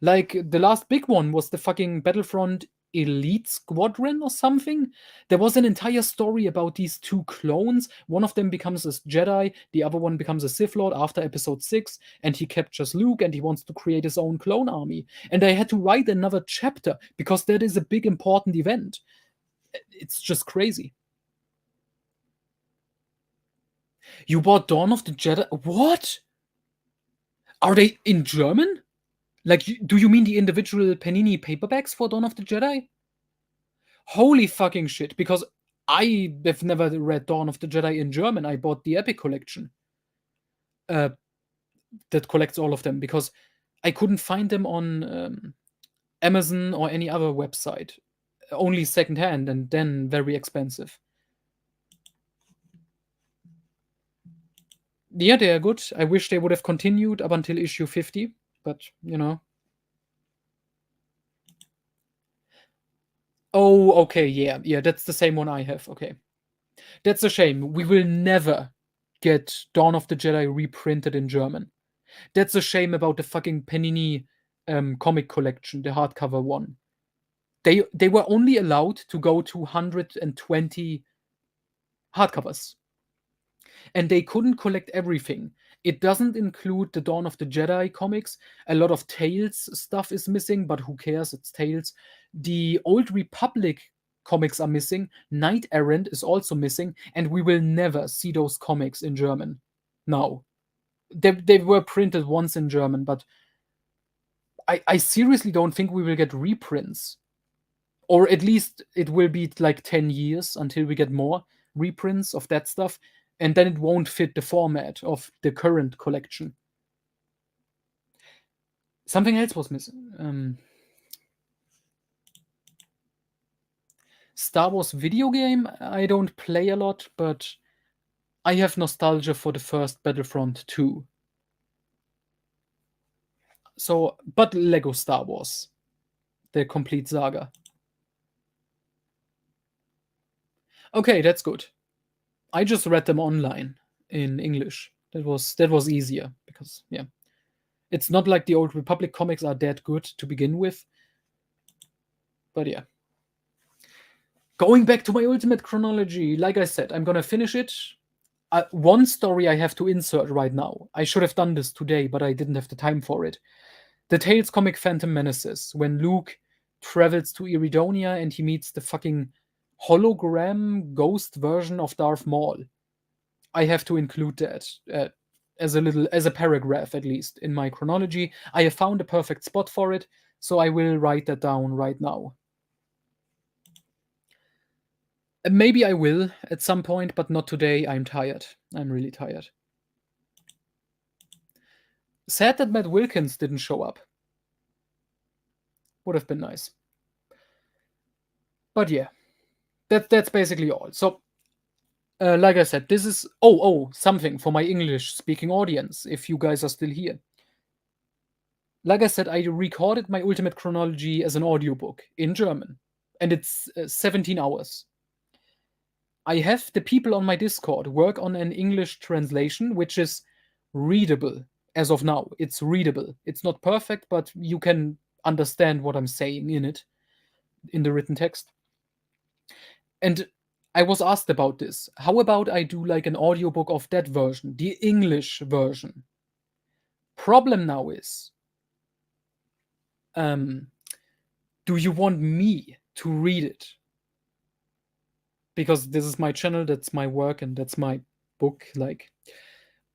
Like, the last big one was the fucking Battlefront Elite Squadron or something. There was an entire story about these 2 clones. One of them becomes a Jedi, the other one becomes a Sith Lord after episode 6, and he captures Luke and he wants to create his own clone army. And I had to write another chapter because that is a big important event. It's just crazy. You bought Dawn of the Jedi? What? Are they in German? Like, do you mean the individual Panini paperbacks for Dawn of the Jedi? Holy fucking shit, because I have never read Dawn of the Jedi in German. I bought the Epic collection that collects all of them because I couldn't find them on Amazon or any other website. Only secondhand and then very expensive. Yeah, they are good. I wish they would have continued up until issue 50, but you know. Oh, okay, yeah, that's the same one I have. Okay. That's a shame. We will never get Dawn of the Jedi reprinted in German. That's a shame about the fucking Panini comic collection, the hardcover one. They were only allowed to go to 120 hardcovers. And they couldn't collect everything. It doesn't include the Dawn of the Jedi comics. A lot of Tales stuff is missing, but who cares? It's Tales. The Old Republic comics are missing. Knight Errant is also missing, and we will never see those comics in German. No. They were printed once in German, but I seriously don't think we will get reprints. Or at least it will be like 10 years until we get more reprints of that stuff, and then it won't fit the format of the current collection. Something else was missing. Star Wars video game, I don't play a lot, but I have nostalgia for the first Battlefront 2. So, but Lego Star Wars, the complete saga. Okay, that's good. I just read them online in English. That was easier because yeah. It's not like the Old Republic comics are that good to begin with. But yeah. Going back to my ultimate chronology, like I said, I'm gonna finish it. One story I have to insert right now. I should have done this today, but I didn't have the time for it. The Tales comic Phantom Menaces, when Luke travels to Iridonia and he meets the fucking hologram ghost version of Darth Maul. I have to include that as a paragraph at least in my chronology. I have found a perfect spot for it, so I will write that down right now. Maybe I will at some point, but not today. I'm tired. I'm really tired. Sad that Matt Wilkins didn't show up. Would have been nice. But yeah, that's basically all. So, like I said, this is something for my English-speaking audience. If you guys are still here, like I said, I recorded my Ultimate Chronology as an audiobook in German, and it's 17 hours. I have the people on my Discord work on an English translation, which is readable as of now. It's readable. It's not perfect, but you can understand what I'm saying in it, in the written text. And I was asked about this. How about I do like an audiobook of that version, the English version? Problem now is, do you want me to read it? Because this is my channel, that's my work, and that's my book, like.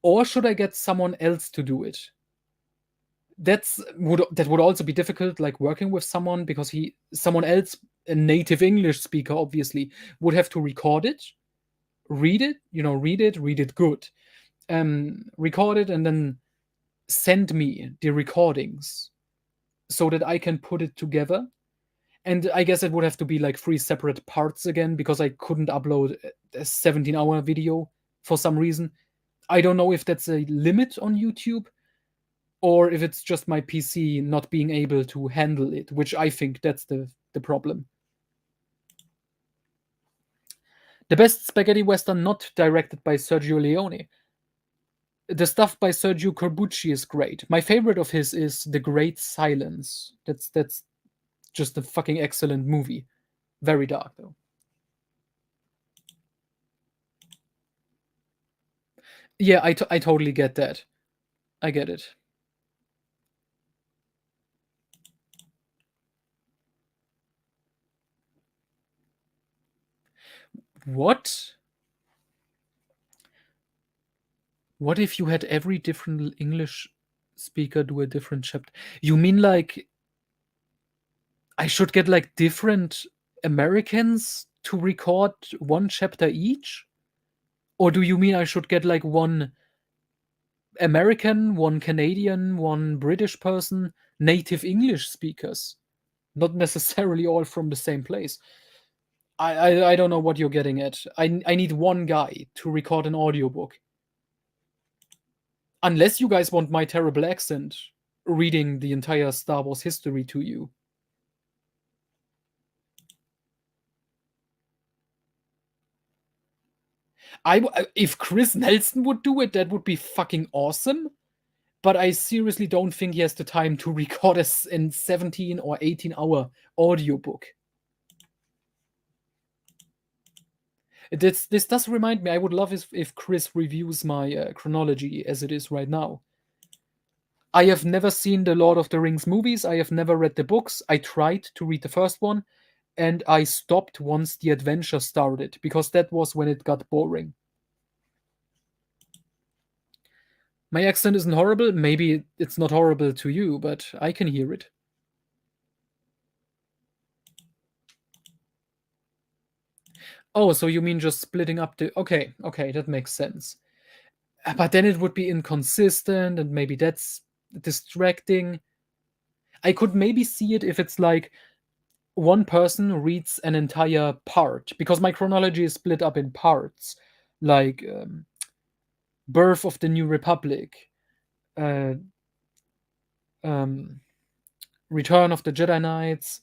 Or should I get someone else to do it? That would also be difficult, like working with someone, because someone else, a native English speaker, obviously, would have to record it, read it good, record it, and then send me the recordings so that I can put it together. And I guess it would have to be like 3 separate parts again because I couldn't upload a 17-hour video for some reason. I don't know if that's a limit on YouTube or if it's just my PC not being able to handle it, which I think that's the problem. The best spaghetti western not directed by Sergio Leone. The stuff by Sergio Corbucci is great. My favorite of his is The Great Silence. That's just a fucking excellent movie. Very dark though. Yeah, I totally get that. I get it. What? What if you had every different English speaker do a different chapter? You mean like I should get like different Americans to record one chapter each? Or do you mean I should get like one American, one Canadian, one British person, native English speakers? Not necessarily all from the same place. I don't know what you're getting at. I need one guy to record an audiobook. Unless you guys want my terrible accent reading the entire Star Wars history to you. If Chris Nelson would do it, that would be fucking awesome. But I seriously don't think he has the time to record a 17 or 18-hour audiobook. This does remind me, I would love if Chris reviews my chronology as it is right now. I have never seen the Lord of the Rings movies. I have never read the books. I tried to read the first one, and I stopped once the adventure started because that was when it got boring. My accent isn't horrible. Maybe it's not horrible to you, but I can hear it. Oh, so you mean just splitting up the. Okay, okay, that makes sense. But then it would be inconsistent, and maybe that's distracting. I could maybe see it if it's like one person reads an entire part, because my chronology is split up in parts, like Birth of the New Republic, uh, um, Return of the Jedi Knights,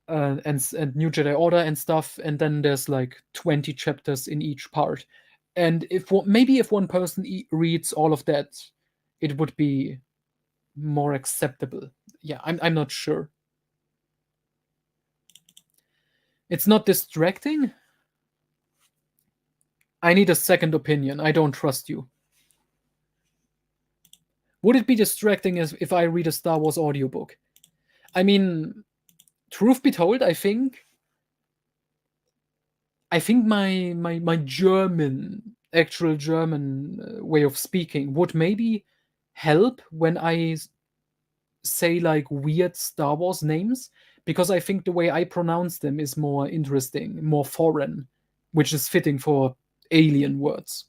and New Jedi Order and stuff, and then there's like 20 chapters in each part. And maybe if one person reads all of that, it would be more acceptable. Yeah, I'm not sure. It's not distracting. I need a second opinion. I don't trust you. Would it be distracting as if I read a Star Wars audiobook? I mean, truth be told, I think my German, actual German way of speaking would maybe help when I say like weird Star Wars names, because I think the way I pronounce them is more interesting, more foreign, which is fitting for alien words.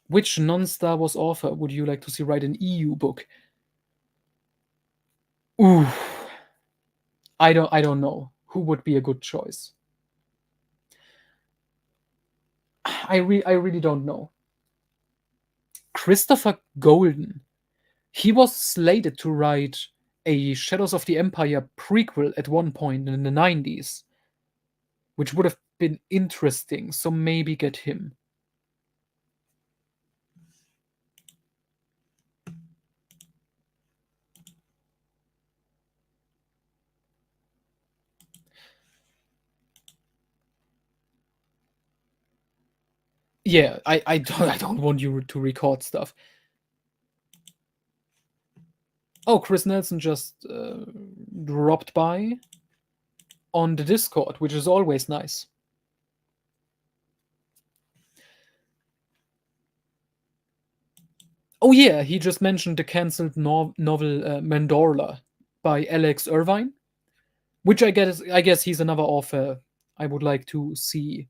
Which non-Star Wars author would you like to see write an EU book? Ooh, I don't know who would be a good choice. I really don't know. Christopher Golden. He was slated to write a Shadows of the Empire prequel at one point in the 90s, which would have been interesting, so maybe get him. Yeah, I don't want you to record stuff. Oh, Chris Nelson just dropped by on the Discord, which is always nice. Oh yeah, he just mentioned the cancelled novel Mandorla by Alex Irvine, which I guess he's another author I would like to see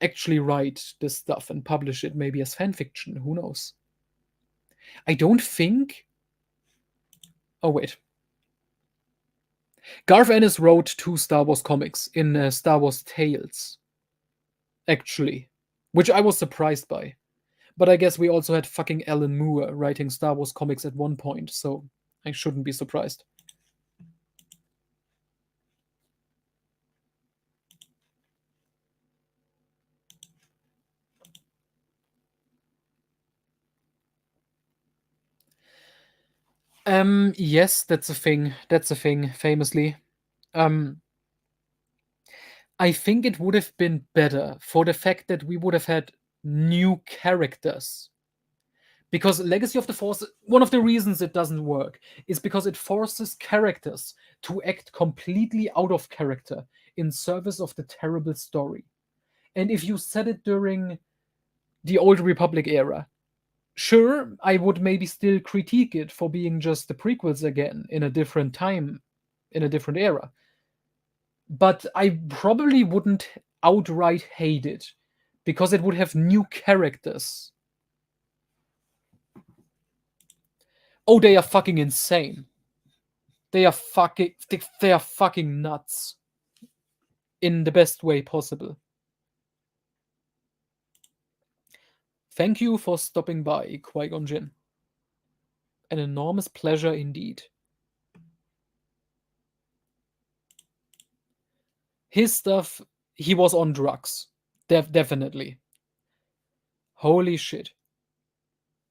actually write this stuff and publish it maybe as fan fiction. Who knows? I don't think Oh, wait. Garth Ennis wrote 2 Star Wars comics in Star Wars Tales, actually, which I was surprised by. But I guess we also had fucking Alan Moore writing Star Wars comics at one point, so I shouldn't be surprised. Yes, that's a thing. That's a thing, famously. Um, I think it would have been better for the fact that we would have had new characters. Because Legacy of the Force, one of the reasons it doesn't work is because it forces characters to act completely out of character in service of the terrible story. And if you set it during the Old Republic era, sure, I would maybe still critique it for being just the prequels again in a different time, in a different era. But I probably wouldn't outright hate it because it would have new characters. Oh, they are fucking insane. They are fucking nuts in the best way possible. Thank you for stopping by, Qui-Gon Jinn. An enormous pleasure indeed. His stuff, he was on drugs. Definitely. Holy shit.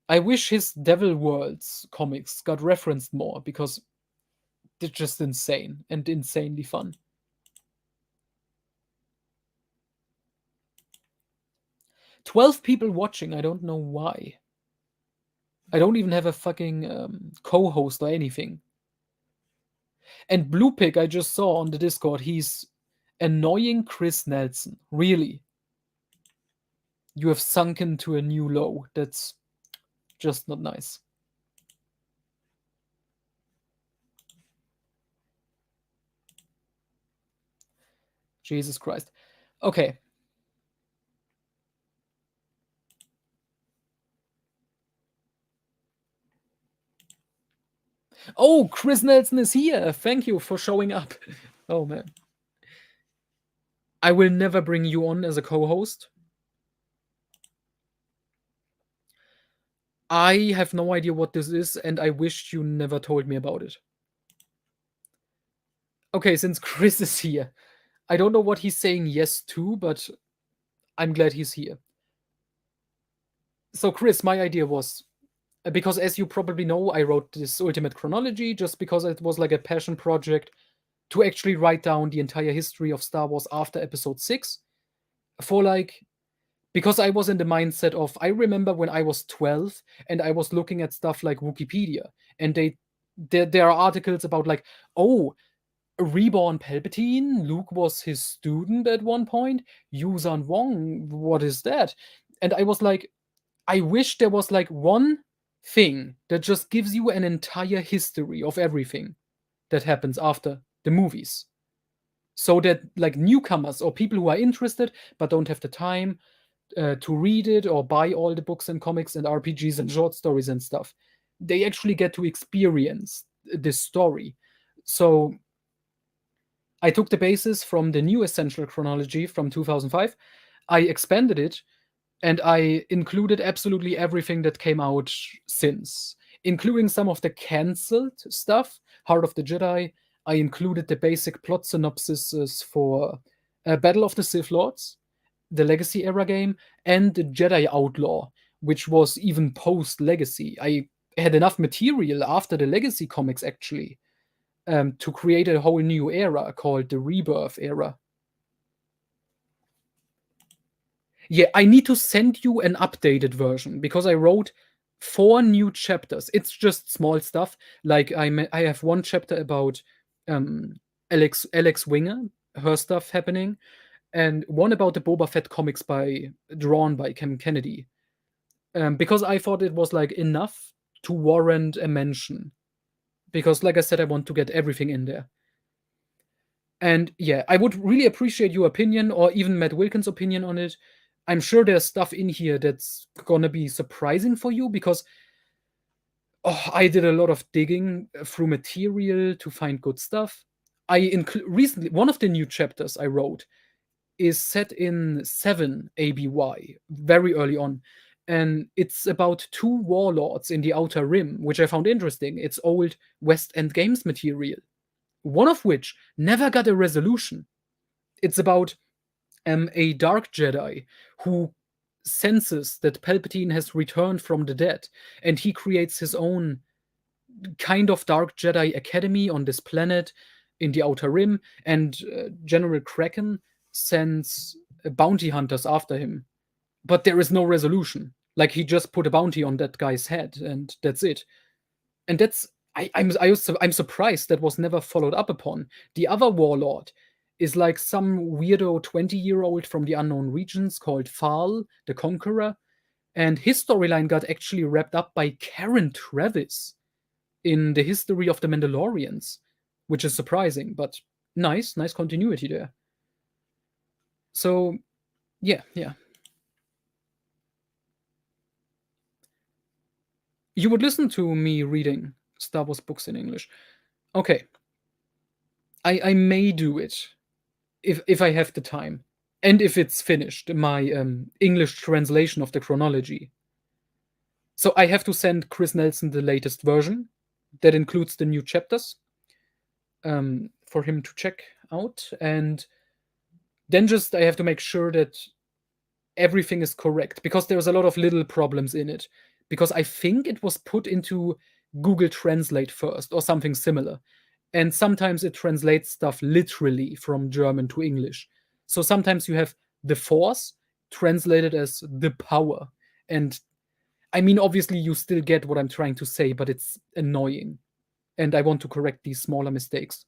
I wish his Devil Worlds comics got referenced more because they're just insane and insanely fun. 12 people watching, I don't know why. I don't even have a fucking co-host or anything. And Blue Pig, I just saw on the Discord, he's annoying Chris Nelson. Really. You have sunken to a new low. That's just not nice. Jesus Christ. Okay. Oh, Chris Nelson is here. Thank you for showing up. Oh, man. I will never bring you on as a co-host. I have no idea what this is, and I wish you never told me about it. Okay, since Chris is here, I don't know what he's saying yes to, but I'm glad he's here. So, Chris, my idea was because, as you probably know, I wrote this Ultimate Chronology just because it was like a passion project to actually write down the entire history of Star Wars after Episode 6 for like because I was in the mindset of I remember when I was 12 and I was looking at stuff like Wikipedia and there are articles about like, oh, reborn Palpatine, Luke was his student at one point, Yuuzhan Vong, what is that? And I was like, I wish there was like one thing that just gives you an entire history of everything that happens after the movies. So that like newcomers or people who are interested but don't have the time to read it or buy all the books and comics and RPGs and short stories and stuff, they actually get to experience this story. So I took the basis from the new Essential Chronology from 2005. I expanded it and I included absolutely everything that came out since, including some of the cancelled stuff, Heart of the Jedi. I included the basic plot synopsises for Battle of the Sith Lords, the Legacy era game, and the Jedi Outlaw, which was even post Legacy. I had enough material after the Legacy comics actually to create a whole new era called the Rebirth era. Yeah, I need to send you an updated version because I wrote 4 new chapters. It's just small stuff. Like I have one chapter about Alex Winger, her stuff happening, and one about the Boba Fett comics drawn by Cam Kennedy. Because I thought it was like enough to warrant a mention. Because, like I said, I want to get everything in there. And yeah, I would really appreciate your opinion or even Matt Wilkins' opinion on it. I'm sure there's stuff in here that's gonna be surprising for you because Oh, I did a lot of digging through material to find good stuff. Recently, one of the new chapters I wrote is set in 7 ABY, very early on. And it's about two warlords in the Outer Rim, which I found interesting. It's old West End Games material, one of which never got a resolution. It's about a dark Jedi who senses that Palpatine has returned from the dead, and he creates his own kind of dark Jedi academy on this planet in the Outer Rim, and General Kraken sends bounty hunters after him. But there is no resolution. Like, he just put a bounty on that guy's head, and that's it. And that's I'm surprised that was never followed up upon. The other warlord is like some weirdo 20-year-old from the unknown regions called Phal, the Conqueror, and his storyline got actually wrapped up by Karen Travis in the history of the Mandalorians, which is surprising, but nice continuity there. So, yeah. You would listen to me reading Star Wars books in English. Okay. I may do it if I have the time. And if it's finished, my English translation of the chronology. So I have to send Chris Nelson the latest version that includes the new chapters for him to check out. And then just I have to make sure that everything is correct, because there's a lot of little problems in it. Because I think it was put into Google Translate first or something similar. And sometimes it translates stuff literally from German to English. So sometimes you have the force translated as the power. And I mean, obviously, you still get what I'm trying to say, but it's annoying. And I want to correct these smaller mistakes.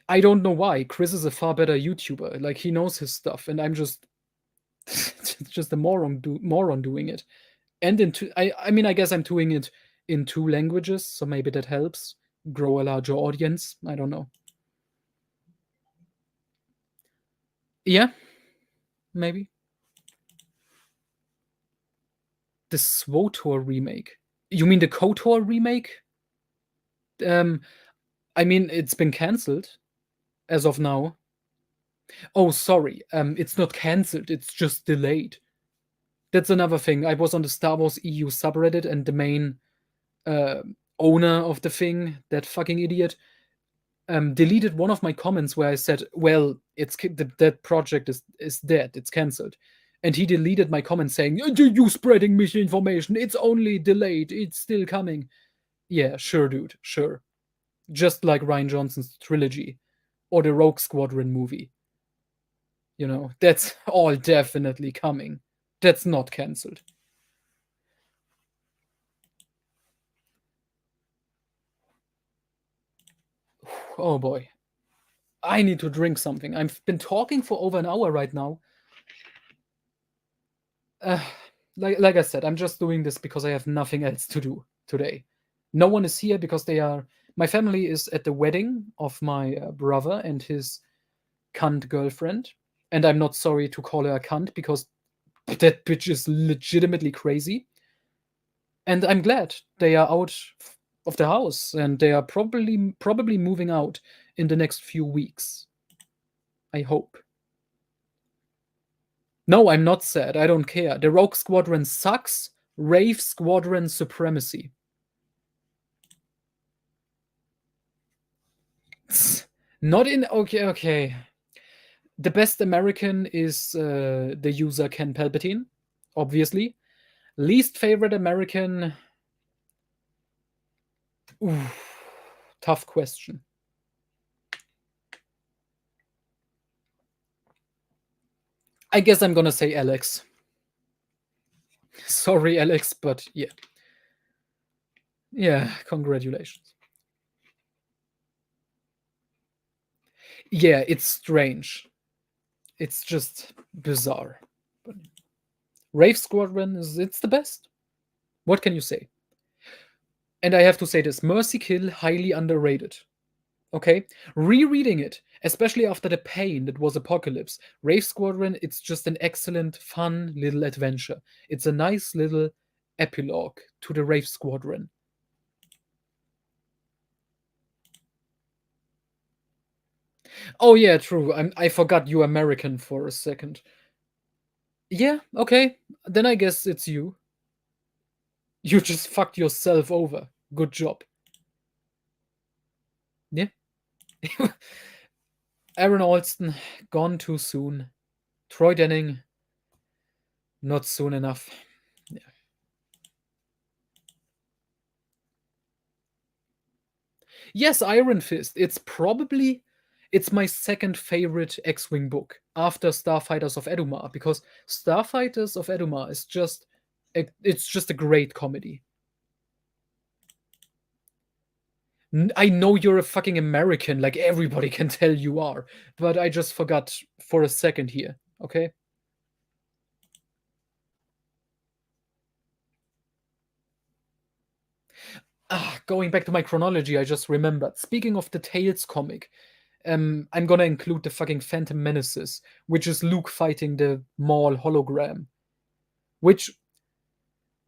I don't know why. Chris is a far better YouTuber. Like, he knows his stuff, and I'm just just a moron doing it. And I mean, I guess I'm doing it in 2 languages, so maybe that helps grow a larger audience. I don't know. Yeah, maybe. The SWOTOR remake. You mean the KOTOR remake? Um, I mean, it's been canceled as of now. Oh, sorry. It's not canceled, it's just delayed. That's another thing. I was on the Star Wars EU subreddit, and the main uh, owner of the thing, that fucking idiot, deleted one of my comments where I said, "Well, that project is dead. It's cancelled." And he deleted my comment saying, "You spreading misinformation. It's only delayed. It's still coming." Yeah, sure, dude. Sure. Just like Ryan Johnson's trilogy or the Rogue Squadron movie. That's all definitely coming. That's not cancelled. Oh boy. I need to drink something. I've been talking for over an hour right now. Uh, like I said, I'm just doing this because I have nothing else to do today. No one is here because my family is at the wedding of my brother and his cunt girlfriend. And I'm not sorry to call her a cunt, because that bitch is legitimately crazy. And I'm glad they are out of the house, and they are probably moving out in the next few weeks. I hope. No, I'm not sad. I don't care. The Rogue Squadron sucks. Rave Squadron supremacy. Not in. Okay. The best American is the user Ken Palpatine, obviously. Least favorite American. Ooh, tough question. I guess I'm gonna say Alex. Sorry, Alex, but yeah. Yeah, congratulations. Yeah, it's strange. It's just bizarre. But Rave Squadron it's the best. What can you say? And I have to say this, Mercy Kill, highly underrated. Okay? Rereading it, especially after the pain that was Apocalypse, Rave Squadron, it's just an excellent, fun little adventure. It's a nice little epilogue to the Wraith Squadron. Oh yeah, true. I forgot you American for a second. Yeah, okay. Then I guess it's you. You just fucked yourself over. Good job. Yeah. Aaron Alston, gone too soon. Troy Denning, not soon enough. Yeah. Yes, Iron Fist. It's my second favorite X-Wing book after Starfighters of Edumar, because Starfighters of Edumar is it's just a great comedy. I know you're a fucking American, like everybody can tell you are, but I just forgot for a second here, okay? Going back to my chronology, I just remembered. Speaking of the Tales comic, I'm gonna include the fucking Phantom Menaces, which is Luke fighting the Maul hologram, which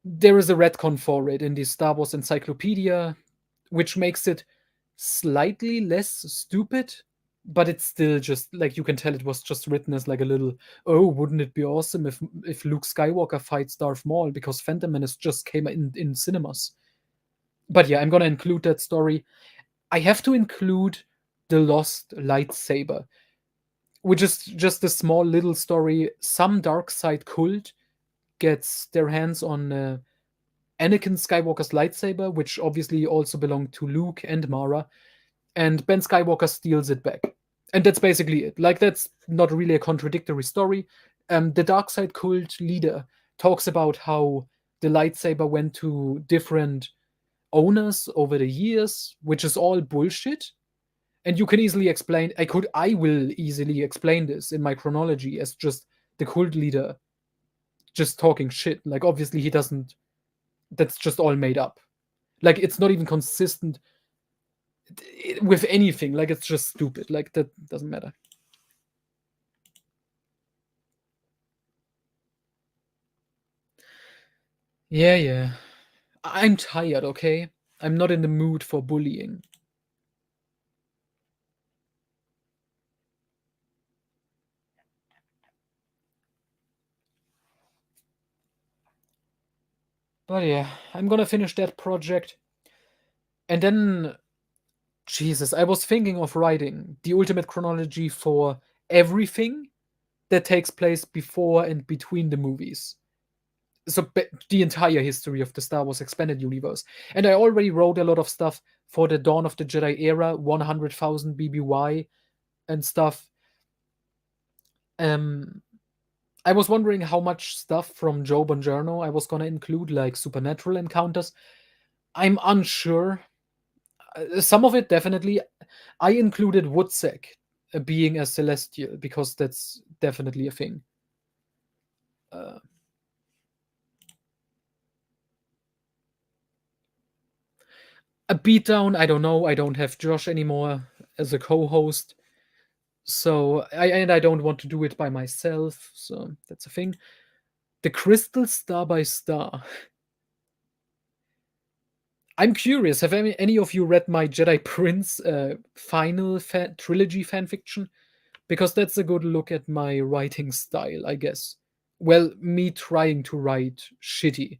there is a retcon for it in the Star Wars Encyclopedia, which makes it slightly less stupid, but it's still just like you can tell it was just written as like a little, oh, wouldn't it be awesome if Luke Skywalker fights Darth Maul, because Phantom Menace just came in cinemas. But yeah, I'm gonna include that story. I have to include the Lost Lightsaber, which is just a small little story. Some dark side cult gets their hands on Anakin Skywalker's lightsaber, which obviously also belonged to Luke and Mara, and Ben Skywalker steals it back. And that's basically it. Like, that's not really a contradictory story. The dark side cult leader talks about how the lightsaber went to different owners over the years, which is all bullshit. And you can easily explain, I will easily explain this in my chronology as just the cult leader just talking shit. Like, obviously he doesn't, that's just all made up. Like, it's not even consistent with anything. Like, it's just stupid. Like, that doesn't matter. Yeah, yeah. I'm tired, okay? I'm not in the mood for bullying. But yeah, I'm gonna finish that project. And then, Jesus, I was thinking of writing the ultimate chronology for everything that takes place before and between the movies. So the entire history of the Star Wars expanded universe. And I already wrote a lot of stuff for the Dawn of the Jedi era, 100,000 BBY and stuff. Um, I was wondering how much stuff from Joe Bongiorno I was gonna include, like supernatural encounters. I'm unsure. Some of it definitely. I included Woodsack being a celestial because that's definitely a thing. Uh, a beatdown, I don't know. I don't have Josh anymore as a co-host, so I don't want to do it by myself. So that's a thing. The Crystal Star by Star. I'm curious. Have any of you read my Jedi Prince final trilogy fanfiction? Because that's a good look at my writing style, I guess. Well, me trying to write shitty.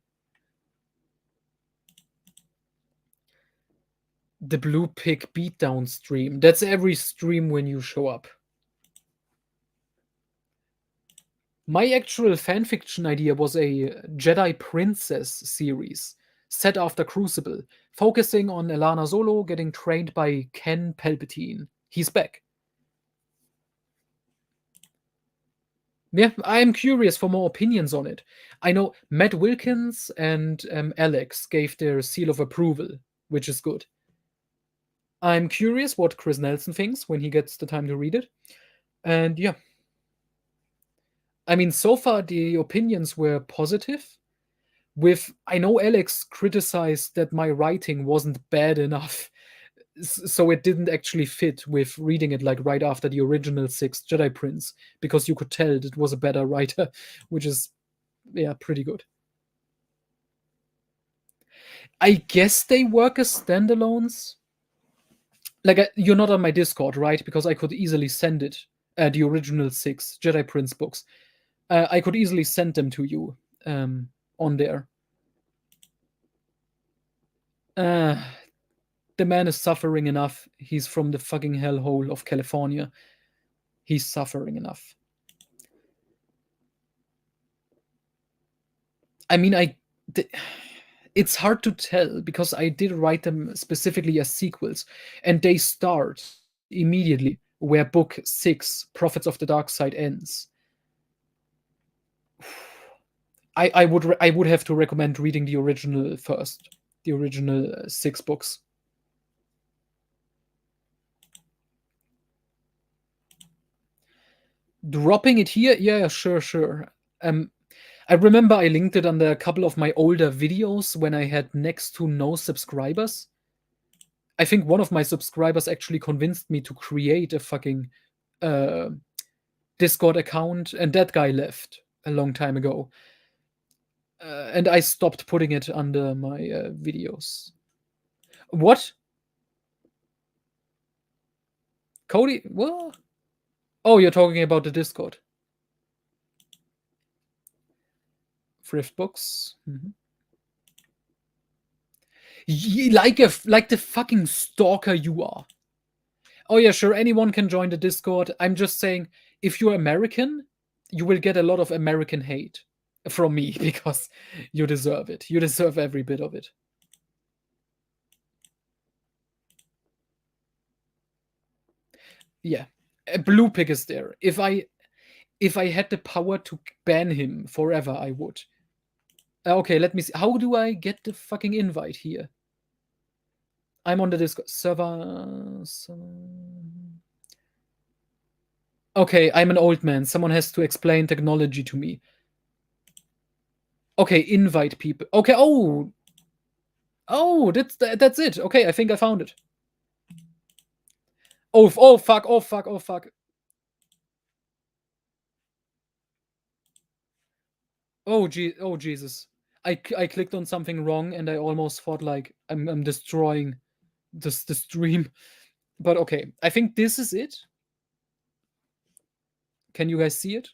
The Blue Pig Beatdown stream. That's every stream when you show up. My actual fanfiction idea was a Jedi Princess series set after Crucible, focusing on Elana Solo getting trained by Ken Palpatine. He's back. Yeah, I am curious for more opinions on it. I know Matt Wilkins and Alex gave their seal of approval, which is good. I'm curious what Chris Nelson thinks when he gets the time to read it. And yeah, I mean, so far the opinions were positive. With I know Alex criticized that my writing wasn't bad enough, so it didn't actually fit with reading it like right after the original six Jedi Prince, because you could tell it was a better writer, which is, yeah, pretty good. I guess they work as standalones. Like, you're not on my Discord, right? Because I could easily send it, the original 6 Jedi Prince books. I could easily send them to you on there. The man is suffering enough. He's from the fucking hellhole of California. He's suffering enough. I mean, it's hard to tell because I did write them specifically as sequels, and they start immediately where book 6, Prophets of the Dark Side, ends. I would have to recommend reading the original first, the original 6 books. Dropping it here, yeah, sure. I remember I linked it under a couple of my older videos when I had next to no subscribers. I think one of my subscribers actually convinced me to create a fucking uh, Discord account, and that guy left a long time ago. And I stopped putting it under my videos. What? Cody? What? Oh, you're talking about the Discord. Thrift books. Mm-hmm. Like the fucking stalker you are. Oh yeah, sure. Anyone can join the Discord. I'm just saying, if you're American, you will get a lot of American hate from me because you deserve it. You deserve every bit of it. Yeah, Blue Pick is there. If I had the power to ban him forever, I would. Okay, let me see. How do I get the fucking invite here? I'm on the Discord server. Okay, I'm an old man. Someone has to explain technology to me. Okay, invite people. Okay, oh, that's it. Okay, I think I found it. Oh fuck. Oh Jesus. I clicked on something wrong and I almost thought like I'm destroying the stream. But okay, I think this is it. Can you guys see it?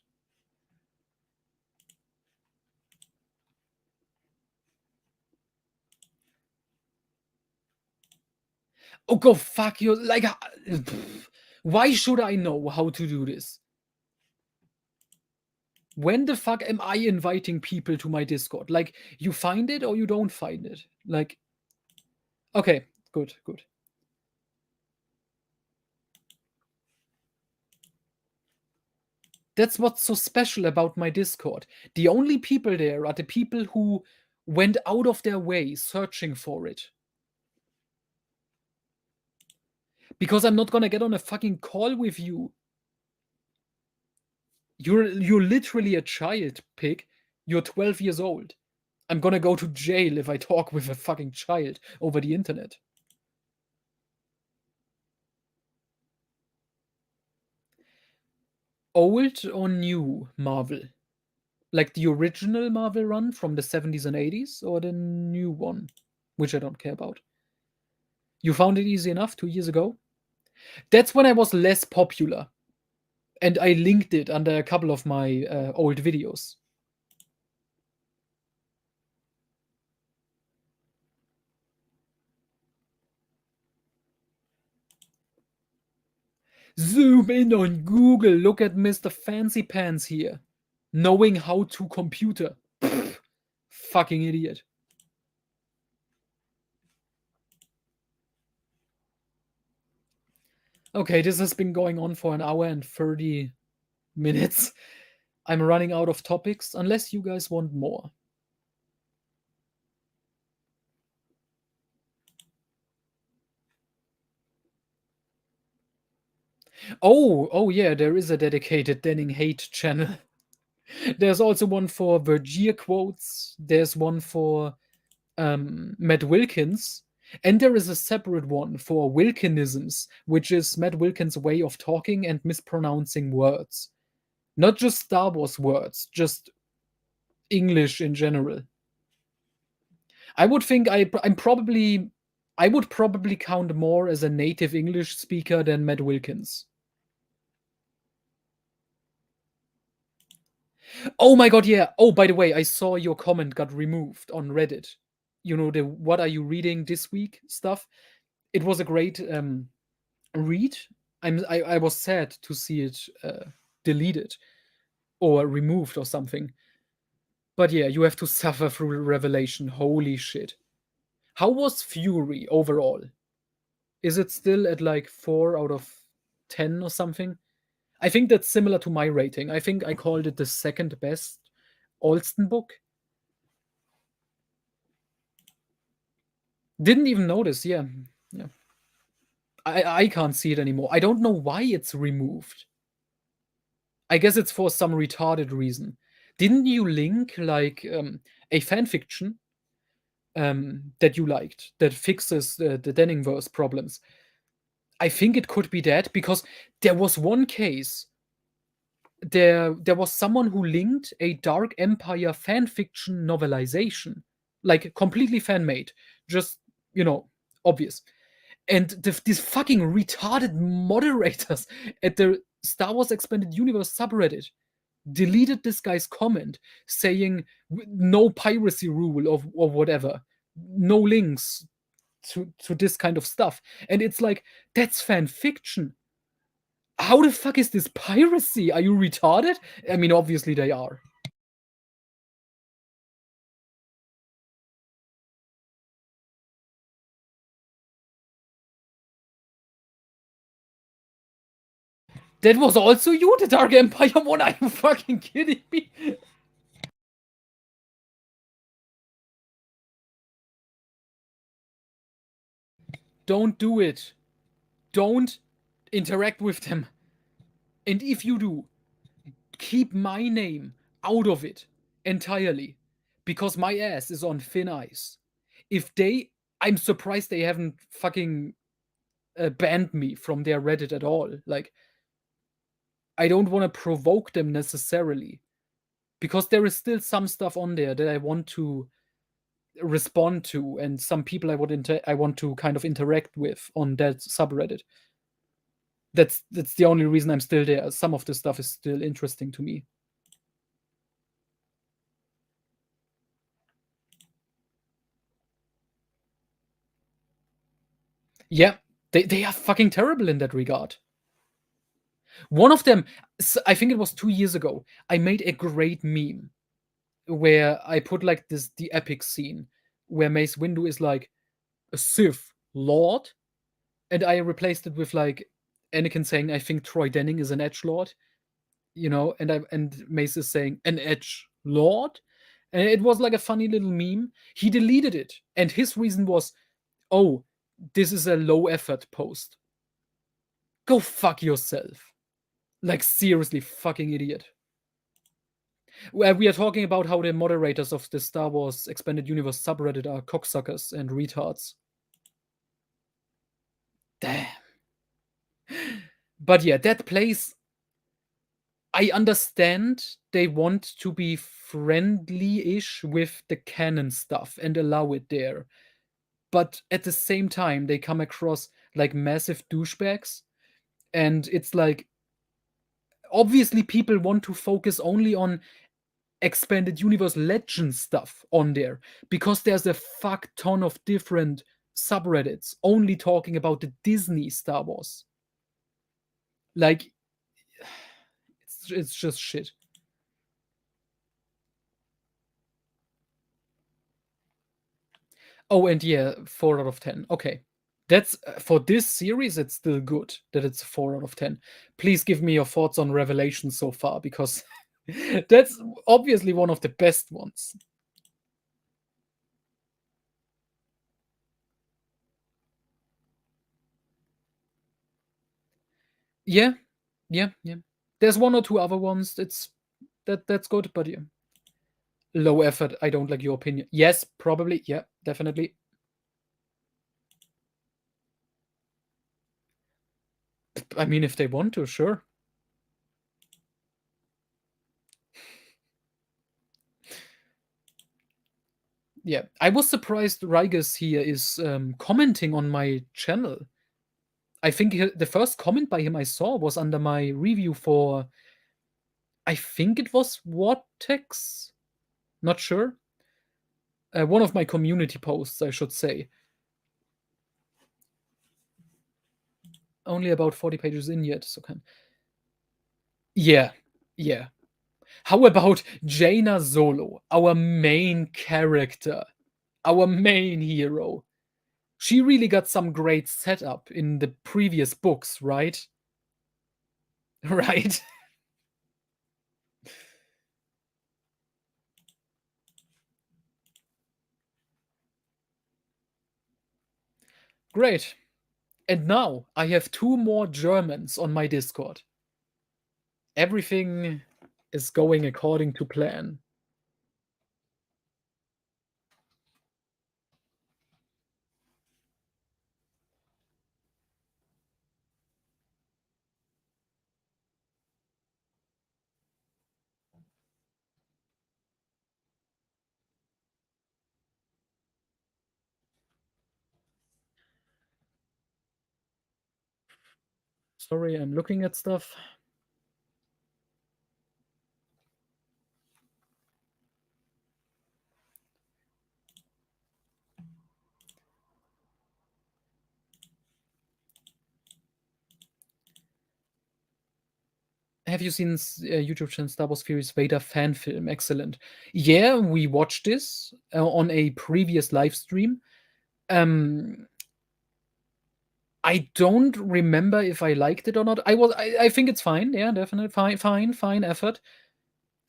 Oh, go fuck you. Like, why should I know how to do this? When the fuck am I inviting people to my Discord? Like, you find it or you don't find it? Like, okay, good. That's what's so special about my Discord. The only people there are the people who went out of their way searching for it. Because I'm not gonna get on a fucking call with you. You're literally a child, pig. You're 12 years old. I'm gonna go to jail if I talk with a fucking child over the internet. Old or new Marvel? Like the original Marvel run from the 70s and 80s, or the new one, which I don't care about? You found it easy enough 2 years ago? That's when I was less popular. And I linked it under a couple of my old videos. Zoom in on Google. Look at Mr. Fancy Pants here. Knowing how to computer. Pfft, fucking idiot. Okay, this has been going on for an hour and 30 minutes. I'm running out of topics, unless you guys want more. Oh yeah, there is a dedicated Denning Hate channel. There's also one for Vergier quotes. There's one for Matt Wilkins. And there is a separate one for Wilkinisms, which is Matt Wilkins' way of talking and mispronouncing words. Not just Star Wars words, just English in general. I would think I would probably count more as a native English speaker than Matt Wilkins. Oh my god, yeah. Oh, by the way, I saw your comment got removed on Reddit. You know, the "What are you reading this week" stuff. It was a great read. I was sad to see it deleted or removed or something. But yeah, you have to suffer through Revelation. Holy shit. How was Fury overall? Is it still at like 4 out of 10 or something? I think that's similar to my rating. I think I called it the second best Alston book. Didn't even notice, yeah. Yeah. I can't see it anymore. I don't know why it's removed. I guess it's for some retarded reason. Didn't you link like a fan fiction that you liked that fixes the Denningverse problems? I think it could be that because there was one case. There was someone who linked a Dark Empire fan fiction novelization, like completely fan made, just you know, obvious. And these fucking retarded moderators at the Star Wars Expanded Universe subreddit deleted this guy's comment saying no piracy rule or whatever, no links to this kind of stuff. And it's like, that's fan fiction. How the fuck is this piracy? Are you retarded? I mean, obviously they are. That was also you, the Dark Empire one. Are you fucking kidding me? Don't do it. Don't interact with them. And if you do, keep my name out of it entirely. Because my ass is on thin ice. If they. I'm surprised they haven't fucking banned me from their Reddit at all. Like, I don't want to provoke them necessarily. Because there is still some stuff on there that I want to respond to, and some people I want to kind of interact with on that subreddit. That's the only reason I'm still there. Some of the stuff is still interesting to me. Yeah, they are fucking terrible in that regard. One of them, I think it was 2 years ago, I made a great meme where I put like the epic scene where Mace Windu is like a Sith Lord, and I replaced it with like Anakin saying, "I think Troy Denning is an Edge Lord," and Mace is saying, "An Edge Lord," and it was like a funny little meme. He deleted it, and his reason was, "Oh, this is a low effort post." Go fuck yourself. Like, seriously, fucking idiot. We are talking about how the moderators of the Star Wars Expanded Universe subreddit are cocksuckers and retards. Damn. But yeah, that place, I understand they want to be friendly-ish with the canon stuff and allow it there. But at the same time, they come across like massive douchebags. And it's like, obviously, people want to focus only on expanded universe legend stuff on there because there's a fuck ton of different subreddits only talking about the Disney Star Wars. Like, it's just shit. Oh, and yeah, 4 out of 10. Okay. That's for this series, it's still good that it's 4 out of 10. Please give me your thoughts on Revelation so far because that's obviously one of the best ones. Yeah, yeah. There's one or two other ones. That's good, but yeah. Low effort. I don't like your opinion. Yes, probably. Yeah, definitely. I mean, if they want to, sure. Yeah, I was surprised Rigus here is commenting on my channel. I think the first comment by him I saw was under my review for, I think it was Vortex, not sure. One of my community posts, I should say. Only about 40 pages in yet, so can. Yeah, yeah. How about Jaina Solo, our main character, our main hero? She really got some great setup in the previous books, right? Right? Great. And now I have 2 more Germans on my Discord. Everything is going according to plan. Sorry, I'm looking at stuff. Have you seen YouTube channel Star Wars Furious Vader fan film? Excellent. Yeah, we watched this on a previous live stream. I don't remember if I liked it or not. I think it's fine. Yeah, definitely fine effort.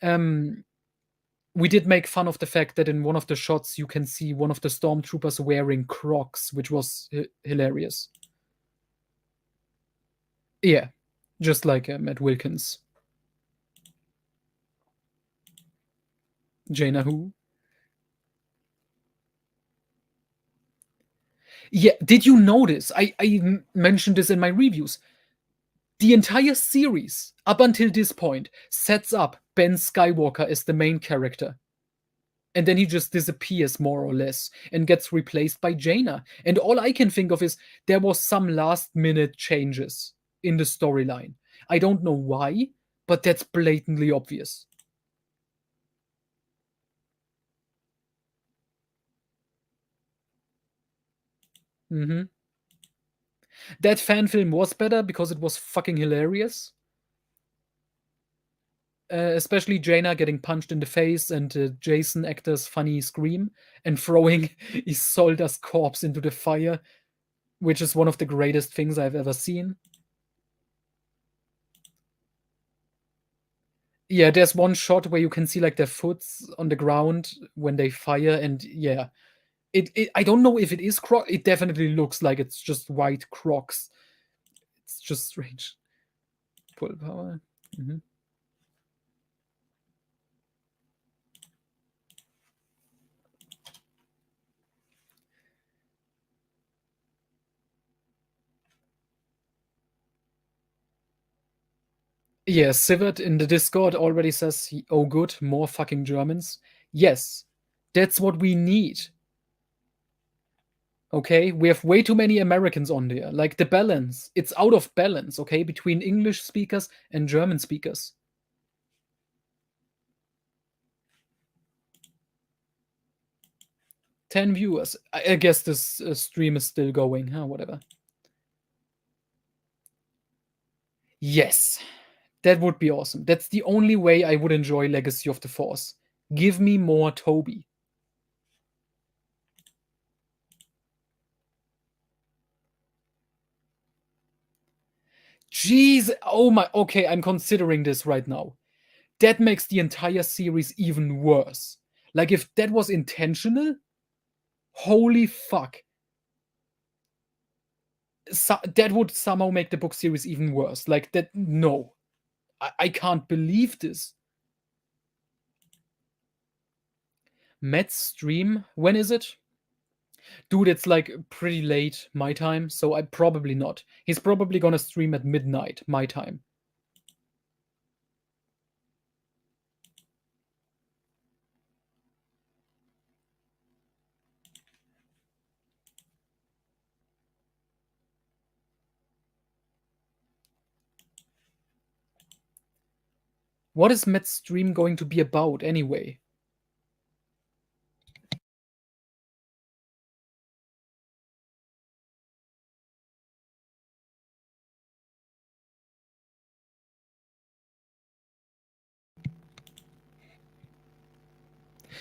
We did make fun of the fact that in one of the shots you can see one of the stormtroopers wearing Crocs, which was hilarious. Yeah, just like Matt Wilkins. Jaina who? Yeah, did you notice? I mentioned this in my reviews. The entire series, up until this point, sets up Ben Skywalker as the main character. And then he just disappears more or less and gets replaced by Jaina. And all I can think of is there was some last minute changes in the storyline. I don't know why, but that's blatantly obvious. Hmm. That fan film was better because it was fucking hilarious. Especially Jaina getting punched in the face and Jason actor's funny scream and throwing Isolda's corpse into the fire, which is one of the greatest things I've ever seen. Yeah, there's one shot where you can see like their foots on the ground when they fire, and yeah, it I don't know if it is Croc. It definitely looks like it's just white Crocs. It's just strange. Full power. Mhm. Yeah, Sivert in the Discord already says, "Oh, good, more fucking Germans." Yes, that's what we need. Okay, we have way too many Americans on there. Like the balance, it's out of balance. Okay, between English speakers and German speakers. 10 viewers. I guess this stream is still going, huh? Whatever. Yes, that would be awesome. That's the only way I would enjoy Legacy of the Force. Give me more Toby. Jeez, oh my, okay, I'm considering this right now. That makes the entire series even worse. Like, if that was intentional, holy fuck. That would somehow make the book series even worse. Like, that, no. I can't believe this. Matt's stream, when is it? Dude, it's like pretty late my time, so I probably not. He's probably gonna stream at midnight my time. What is Matt's stream going to be about anyway?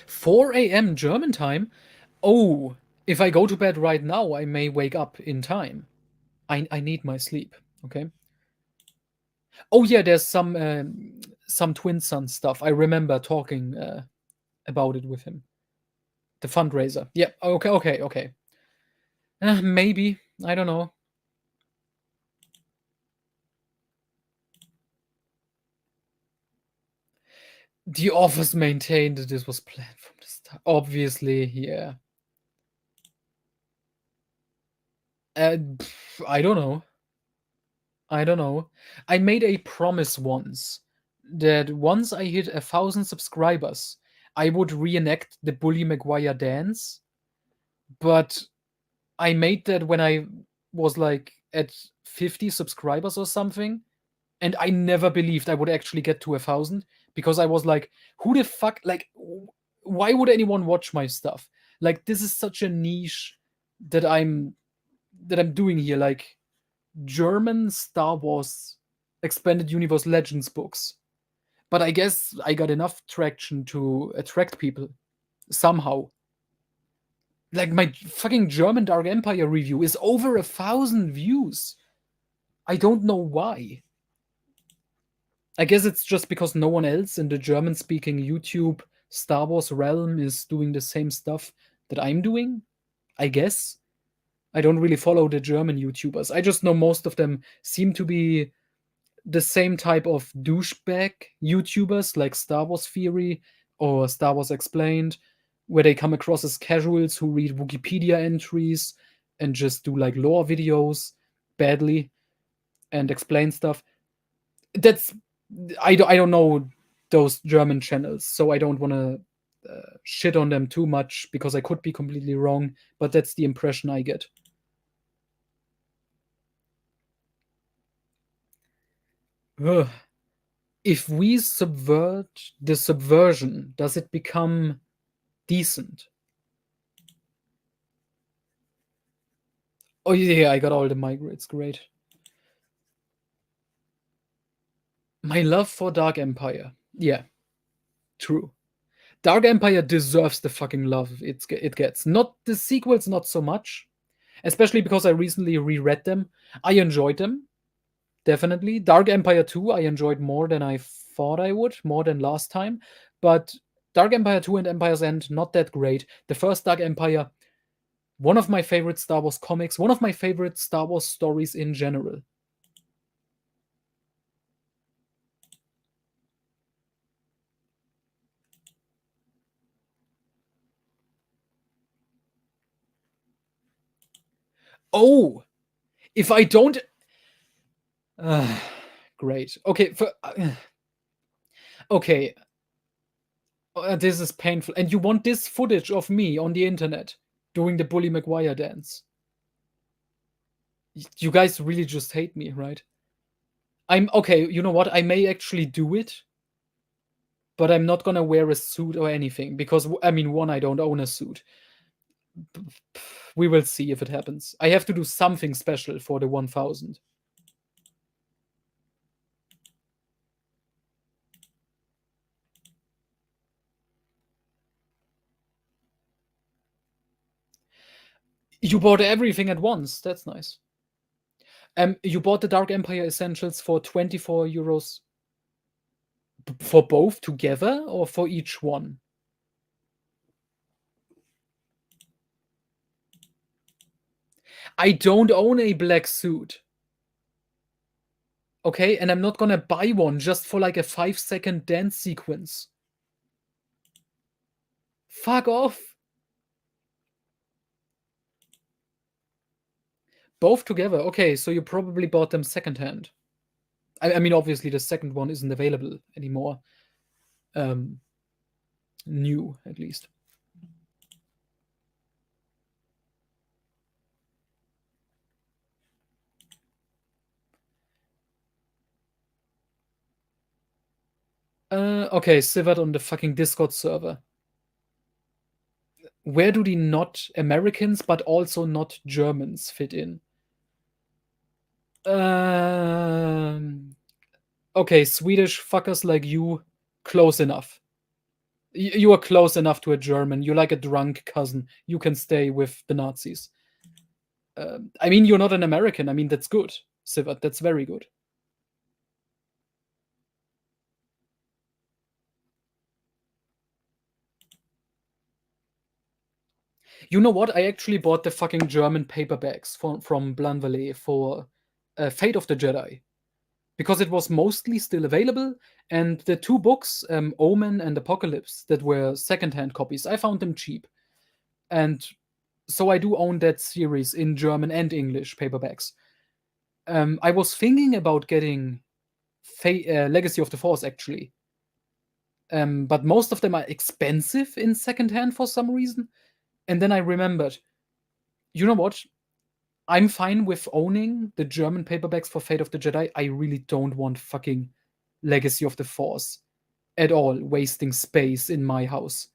$4 a.m. German time? Oh, if I go to bed right now, I may wake up in time. I need my sleep, okay? Oh yeah, there's some Twin Sun stuff. I remember talking about it with him. The fundraiser. Yeah. Okay. Maybe. I don't know. The office maintained that this was planned from the start. Obviously, yeah. I don't know. I don't know. I made a promise once that once I hit 1,000 subscribers, I would reenact the Bully Maguire dance. But I made that when I was like at 50 subscribers or something, and I never believed I would actually get to 1,000 because I was like, who the fuck? Like, why would anyone watch my stuff? Like, this is such a niche that I'm doing here. Like, German Star Wars Expanded Universe Legends books. But I guess I got enough traction to attract people somehow. Like my fucking German Dark Empire review is over 1,000 views. I don't know why. I guess it's just because no one else in the German speaking YouTube Star Wars realm is doing the same stuff that I'm doing. I guess. I don't really follow the German YouTubers. I just know most of them seem to be the same type of douchebag YouTubers like Star Wars Theory or Star Wars Explained, where they come across as casuals who read Wikipedia entries and just do like lore videos badly and explain stuff. That's I don't know those German channels, so I don't want to shit on them too much because I could be completely wrong, but that's the impression I get. Ugh. If we subvert the subversion, does it become decent? Oh yeah, I got all the migrates. Great. My love for Dark Empire. Yeah, true. Dark Empire deserves the fucking love it gets. Not the sequels, not so much. Especially because I recently reread them. I enjoyed them, definitely. Dark Empire 2, I enjoyed more than I thought I would, more than last time. But Dark Empire 2 and Empire's End, not that great. The first Dark Empire, one of my favorite Star Wars comics, one of my favorite Star Wars stories in general. Oh, if I don't. Uh, great. Okay, okay. This is painful. And you want this footage of me on the internet doing the Bully Maguire dance? You guys really just hate me, right? I'm okay. You know what? I may actually do it, but I'm not gonna wear a suit or anything because I mean, one, I don't own a suit. We will see if it happens. I have to do something special for the 1,000. You bought everything at once. That's nice. You bought the Dark Empire Essentials for 24 euros for both together or for each one? I don't own a black suit. Okay, and I'm not gonna buy one just for like a 5-second dance sequence. Fuck off. Both together. Okay, so you probably bought them secondhand. I mean, obviously, the second one isn't available anymore. Um, New, at least. Okay, Sivat on the fucking Discord server. Where do the not Americans but also not Germans fit in? Okay, Swedish fuckers like you, close enough. You are close enough to a German. You're like a drunk cousin. You can stay with the Nazis. I mean, you're not an American. I mean, that's good, Sivat. That's very good. You know what? I actually bought the fucking German paperbacks from Blanvalet for Fate of the Jedi because it was mostly still available. And the two books, Omen and Apocalypse, that were secondhand copies, I found them cheap. And so I do own that series in German and English paperbacks. I was thinking about getting Legacy of the Force actually, but most of them are expensive in secondhand for some reason. And then I remembered, you know what? I'm fine with owning the German paperbacks for Fate of the Jedi. I really don't want fucking Legacy of the Force at all, wasting space in my house.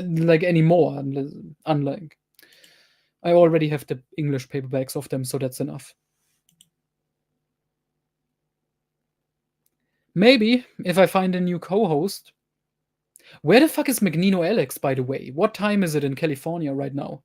Like anymore, unlike I already have the English paperbacks of them, so that's enough. Maybe if I find a new co-host. Where the fuck is Magnino Alex, by the way? What time is it in California right now?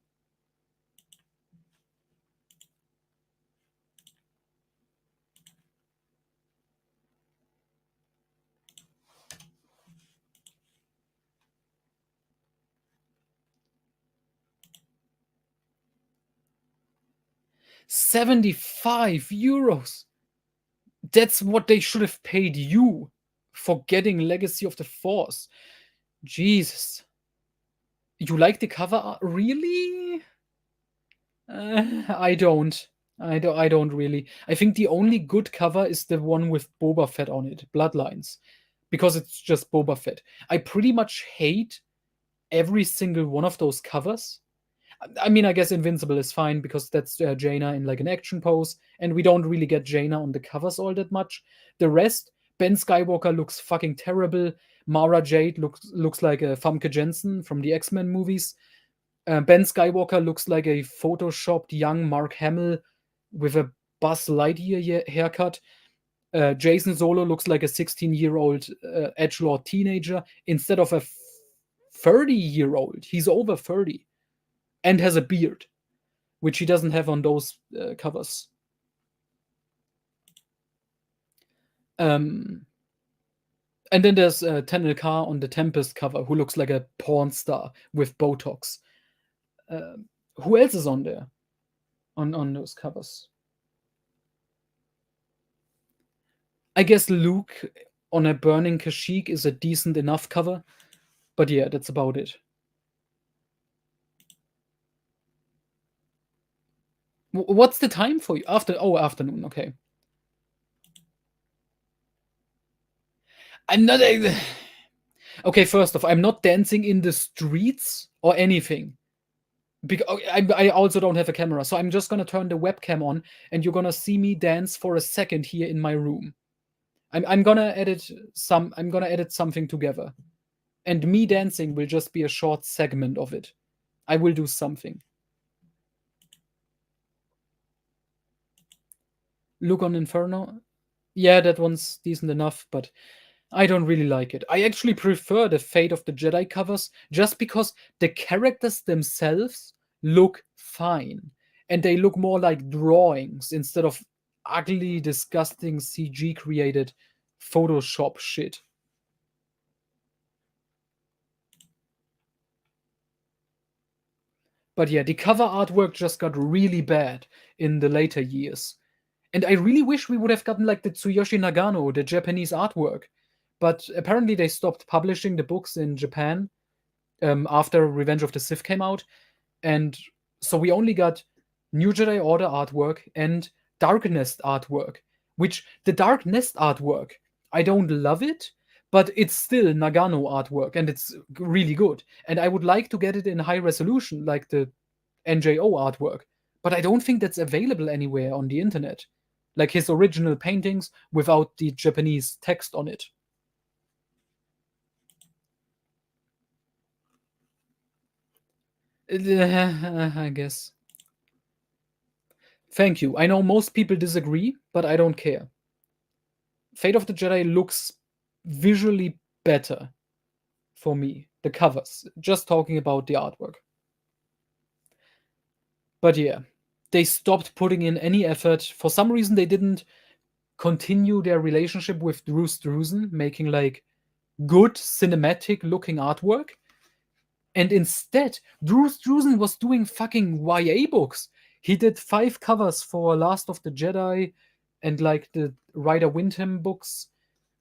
€75. That's what they should have paid you for getting Legacy of the Force. Jesus. You like the cover art? Really? I don't. I don't really. I think the only good cover is the one with Boba Fett on it, Bloodlines, because it's just Boba Fett. I pretty much hate every single one of those covers. I mean, I guess Invincible is fine because that's Jaina in like an action pose, and we don't really get Jaina on the covers all that much. The rest, Ben Skywalker looks fucking terrible. Mara Jade looks like a Famke Jensen from the X-Men movies. Ben Skywalker looks like a photoshopped young Mark Hamill with a Buzz Lightyear haircut. Jason Solo looks like a 16-year-old edgelord teenager instead of a 30-year-old. He's over 30 and has a beard, which he doesn't have on those covers. And then there's Tenel Ka on the Tempest cover, who looks like a porn star with Botox. Who else is on there? On those covers? I guess Luke on a Burning Kashyyyk is a decent enough cover, but yeah, that's about it. What's the time for you? Afternoon. Okay. I'm not. Okay, first off, I'm not dancing in the streets or anything. Because I also don't have a camera, so I'm just gonna turn the webcam on, and you're gonna see me dance for a second here in my room. I'm gonna edit something together, and me dancing will just be a short segment of it. I will do something. Look on Inferno. Yeah, that one's decent enough, but I don't really like it. I actually prefer the Fate of the Jedi covers just because the characters themselves look fine. And they look more like drawings instead of ugly, disgusting CG created Photoshop shit. But yeah, the cover artwork just got really bad in the later years. And I really wish we would have gotten like the Tsuyoshi Nagano, the Japanese artwork. But apparently they stopped publishing the books in Japan after Revenge of the Sith came out. And so we only got New Jedi Order artwork and Dark Nest artwork, which the Dark Nest artwork, I don't love it, but it's still Nagano artwork and it's really good. And I would like to get it in high resolution, like the NJO artwork, but I don't think that's available anywhere on the internet. Like his original paintings without the Japanese text on it. I guess. Thank you. I know most people disagree, but I don't care. Fate of the Jedi looks visually better for me. The covers. Just talking about the artwork. But yeah, they stopped putting in any effort. For some reason, they didn't continue their relationship with Drew Struzan, making like good cinematic looking artwork. And instead, Drew Struzan was doing fucking YA books. He did 5 covers for Last of the Jedi and like the Ryder Windham books.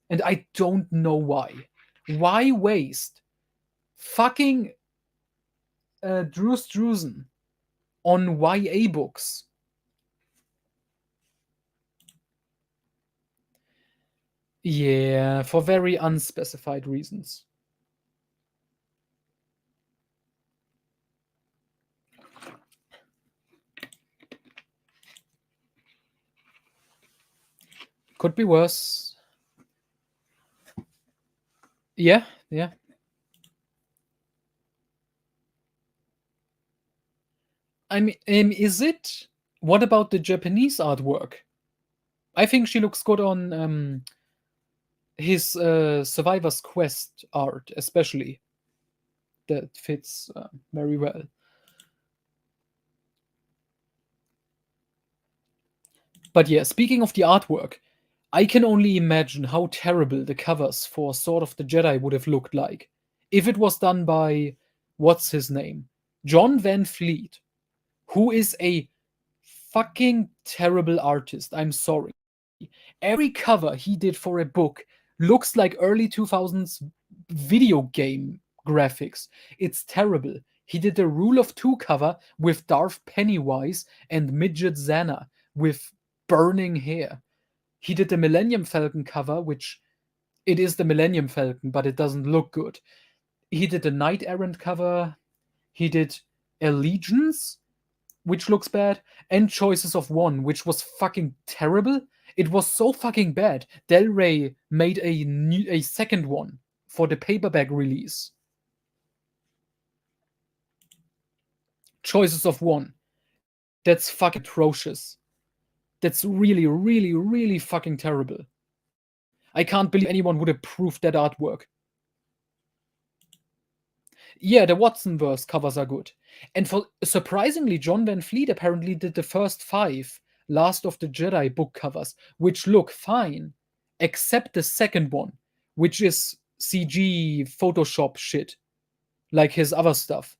And I don't know why. Why waste fucking Drew Struzan on YA books? Yeah, for very unspecified reasons. Could be worse. Yeah, yeah. I mean, is it? What about the Japanese artwork? I think she looks good on his Survivor's Quest art, especially. That fits very well. But yeah, speaking of the artwork, I can only imagine how terrible the covers for Sword of the Jedi would have looked like if it was done by what's his name? John Van Fleet, who is a fucking terrible artist. I'm sorry. Every cover he did for a book looks like early 2000s video game graphics. It's terrible. He did the Rule of Two cover with Darth Pennywise and Midget Xana with burning hair. He did the Millennium Falcon cover, which it is the Millennium Falcon, but it doesn't look good. He did the Knight Errant cover. He did Allegiance, which looks bad, and Choices of One, which was fucking terrible. It was so fucking bad. Del Rey made a second one for the paperback release. Choices of One. That's fucking atrocious. That's really, really, really fucking terrible. I can't believe anyone would approve that artwork. Yeah, the Watsonverse covers are good. And for surprisingly, John Van Fleet apparently did the first 5 Last of the Jedi book covers, which look fine, except the second one, which is CG Photoshop shit, like his other stuff.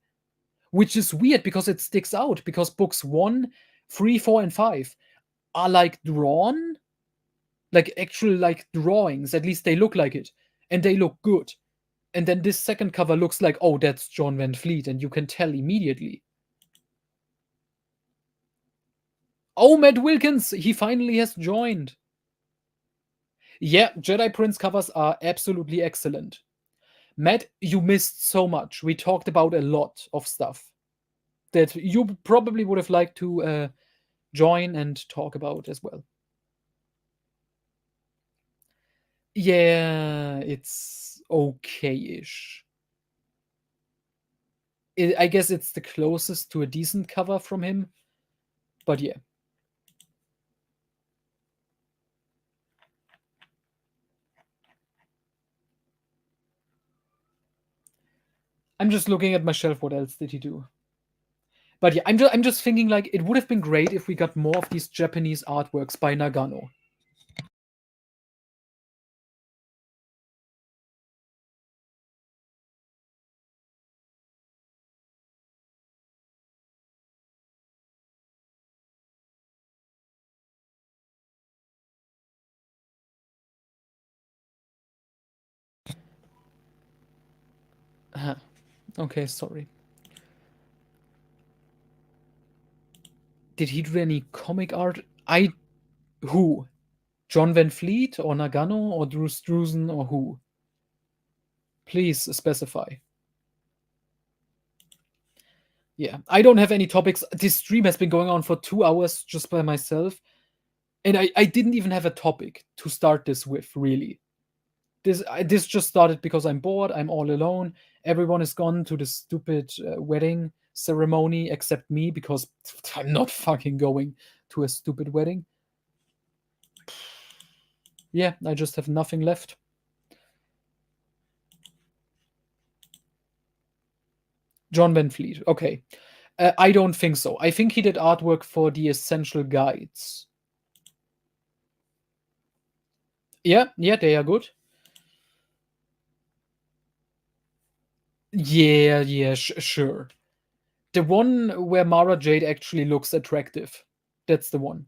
Which is weird because it sticks out, because books 1, 3, 4, and 5 are like drawn, like actual like drawings, at least they look like it, and they look good. And then this second cover looks like, oh, that's John Van Fleet, and you can tell immediately. Oh, Matt Wilkins, he finally has joined. Yeah, Jedi Prince covers are absolutely excellent. Matt, you missed so much. We talked about a lot of stuff that you probably would have liked to join and talk about as well. Yeah, it's okay-ish. I guess it's the closest to a decent cover from him, but yeah. I'm just looking at my shelf. What else did he do? But yeah, I'm just thinking like it would have been great if we got more of these Japanese artworks by Nagano. Okay, sorry. Did he do any comic art? Who? John Van Fleet or Nagano or Drew Struzan or who? Please specify. Yeah, I don't have any topics. This stream has been going on for 2 hours just by myself, and I didn't even have a topic to start this with, really. This just started because I'm bored, I'm all alone, everyone is gone to this stupid wedding, ceremony except me because I'm not fucking going to a stupid wedding. Yeah, I just have nothing left. John Van Fleet. Okay. I don't think so. I think he did artwork for the Essential Guides. Yeah, they are good. Yeah, sure. The one where Mara Jade actually looks attractive. That's the one.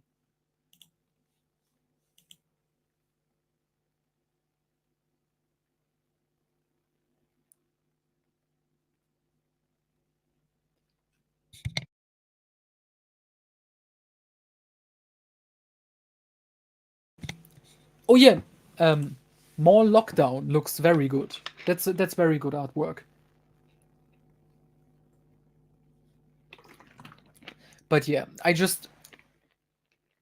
Oh yeah, Mall Lockdown looks very good. That's very good artwork. But yeah,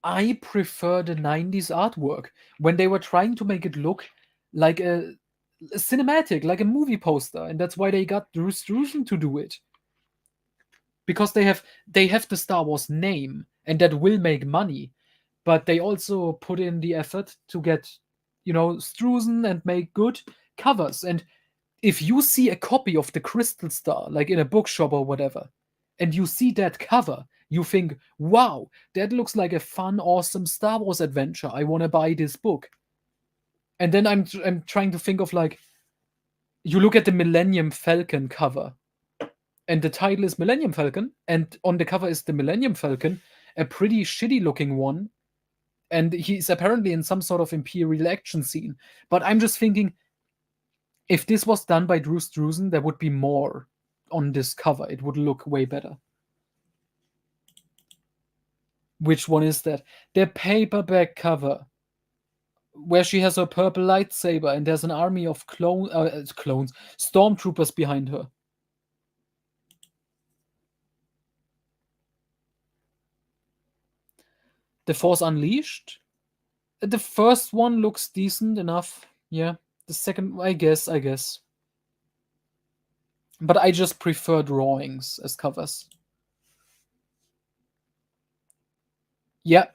I prefer the 90s artwork when they were trying to make it look like a cinematic, like a movie poster, and that's why they got Drew Struzan to do it. Because they have the Star Wars name, and that will make money, but they also put in the effort to get, Struzan and make good covers. And if you see a copy of the Crystal Star, like in a bookshop or whatever, and you see that cover, you think, wow, that looks like a fun, awesome Star Wars adventure. I want to buy this book. And then I'm trying to think of, like, you look at the Millennium Falcon cover, and the title is Millennium Falcon, and on the cover is the Millennium Falcon, a pretty shitty looking one, and he's apparently in some sort of Imperial action scene. But I'm just thinking, if this was done by Drew Struzan, there would be more on this cover. It would look way better. Which one is that? The paperback cover, where she has her purple lightsaber and there's an army of clones, stormtroopers behind her. The Force Unleashed. The first one looks decent enough. Yeah. The second, I guess. But I just prefer drawings as covers. Yeah.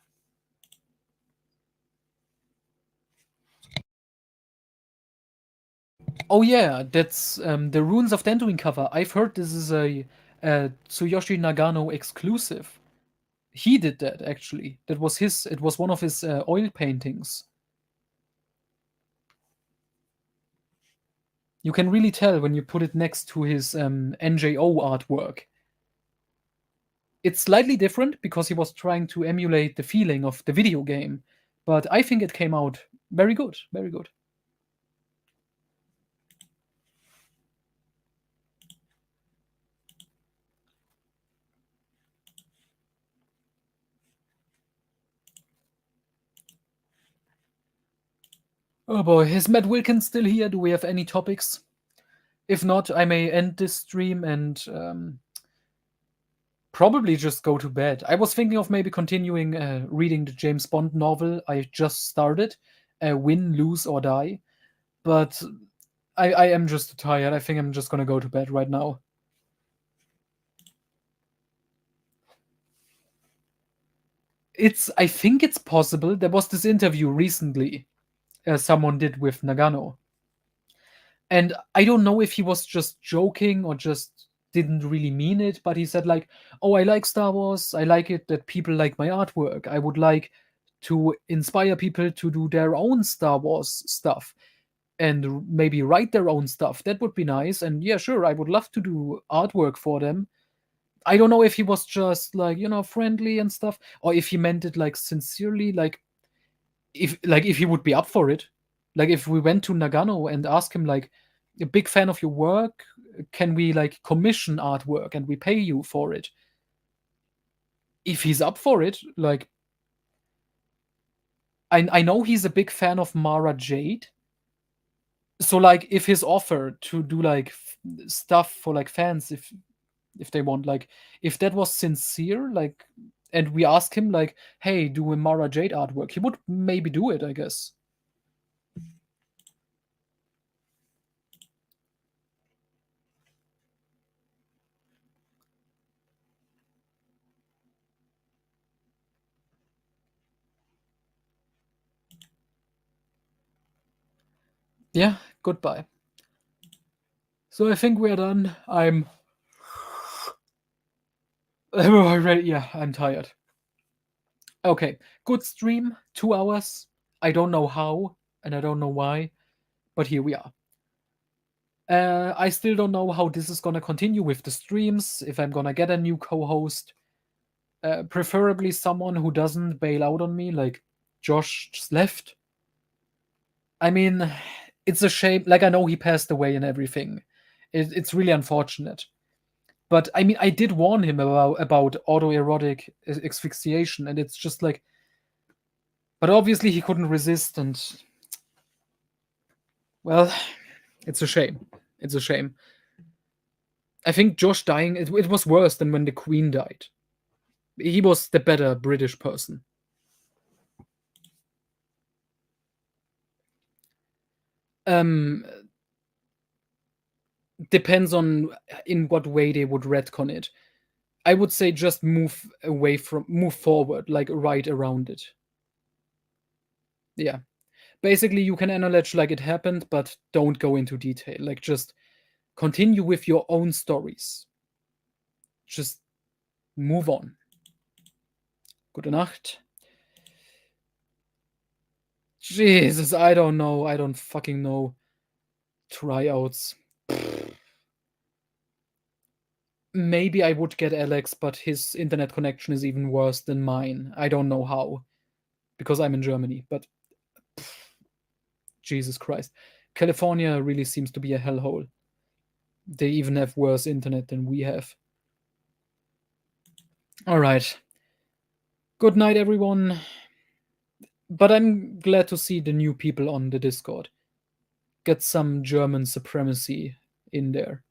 Oh yeah, that's the Runes of Dantooine cover. I've heard this is a Tsuyoshi Nagano exclusive. He did that actually. That was his. It was one of his oil paintings. You can really tell when you put it next to his NJO artwork. It's slightly different because he was trying to emulate the feeling of the video game, but I think it came out very good, very good. Oh boy, is Matt Wilkins still here? Do we have any topics? If not, I may end this stream and probably just go to bed. I was thinking of maybe continuing reading the James Bond novel I just started, Win, Lose, or Die, but I am just tired. I think I'm just gonna go to bed right now. I think it's possible. There was this interview recently someone did with Nagano. And I don't know if he was just joking or just didn't really mean it, but he said, like, "Oh, I like Star Wars. I like it that people like my artwork. I would like to inspire people to do their own Star Wars stuff and maybe write their own stuff. That would be nice. And yeah, sure, I would love to do artwork for them." I don't know if he was just like, friendly and stuff, or if he meant it like sincerely, like if he would be up for it. Like if we went to Nagano and asked him, like, a big fan of your work, can we like commission artwork and we pay you for it? If he's up for it, like, I know he's a big fan of Mara Jade. So like if his offer to do like stuff for like fans, if they want, like, if that was sincere, like, and we ask him like, hey, do a Mara Jade artwork, he would maybe do it, I guess. Yeah, goodbye. So I think we're done. I'm ready. Yeah, I'm tired. Okay, good stream. 2 hours. I don't know how, and I don't know why, but here we are. I still don't know how this is gonna continue with the streams. If I'm gonna get a new co-host, preferably someone who doesn't bail out on me, like Josh just left. I mean, it's a shame. Like, I know he passed away and everything. It's really unfortunate. But I mean, I did warn him about autoerotic asphyxiation, and it's just like, but obviously he couldn't resist, and well, it's a shame. It's a shame. I think Josh dying, it was worse than when the Queen died. He was the better British person. Um, depends on in what way they would retcon it. I would say just move forward, like right around it. Yeah. Basically, you can acknowledge like it happened, but don't go into detail. Like, just continue with your own stories. Just move on. Gute Nacht. Jesus, I don't know. I don't fucking know. Tryouts. Maybe I would get Alex, but his internet connection is even worse than mine. I don't know how, because I'm in Germany, but Jesus Christ. California really seems to be a hellhole. They even have worse internet than we have. All right. Good night, everyone. But I'm glad to see the new people on the Discord. Get some German supremacy in there.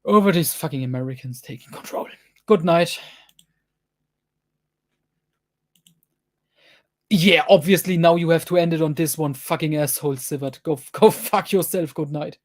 Over these fucking Americans taking control. Good night. Yeah, obviously now you have to end it on this one, fucking asshole, Sivert. Go fuck yourself. Good night.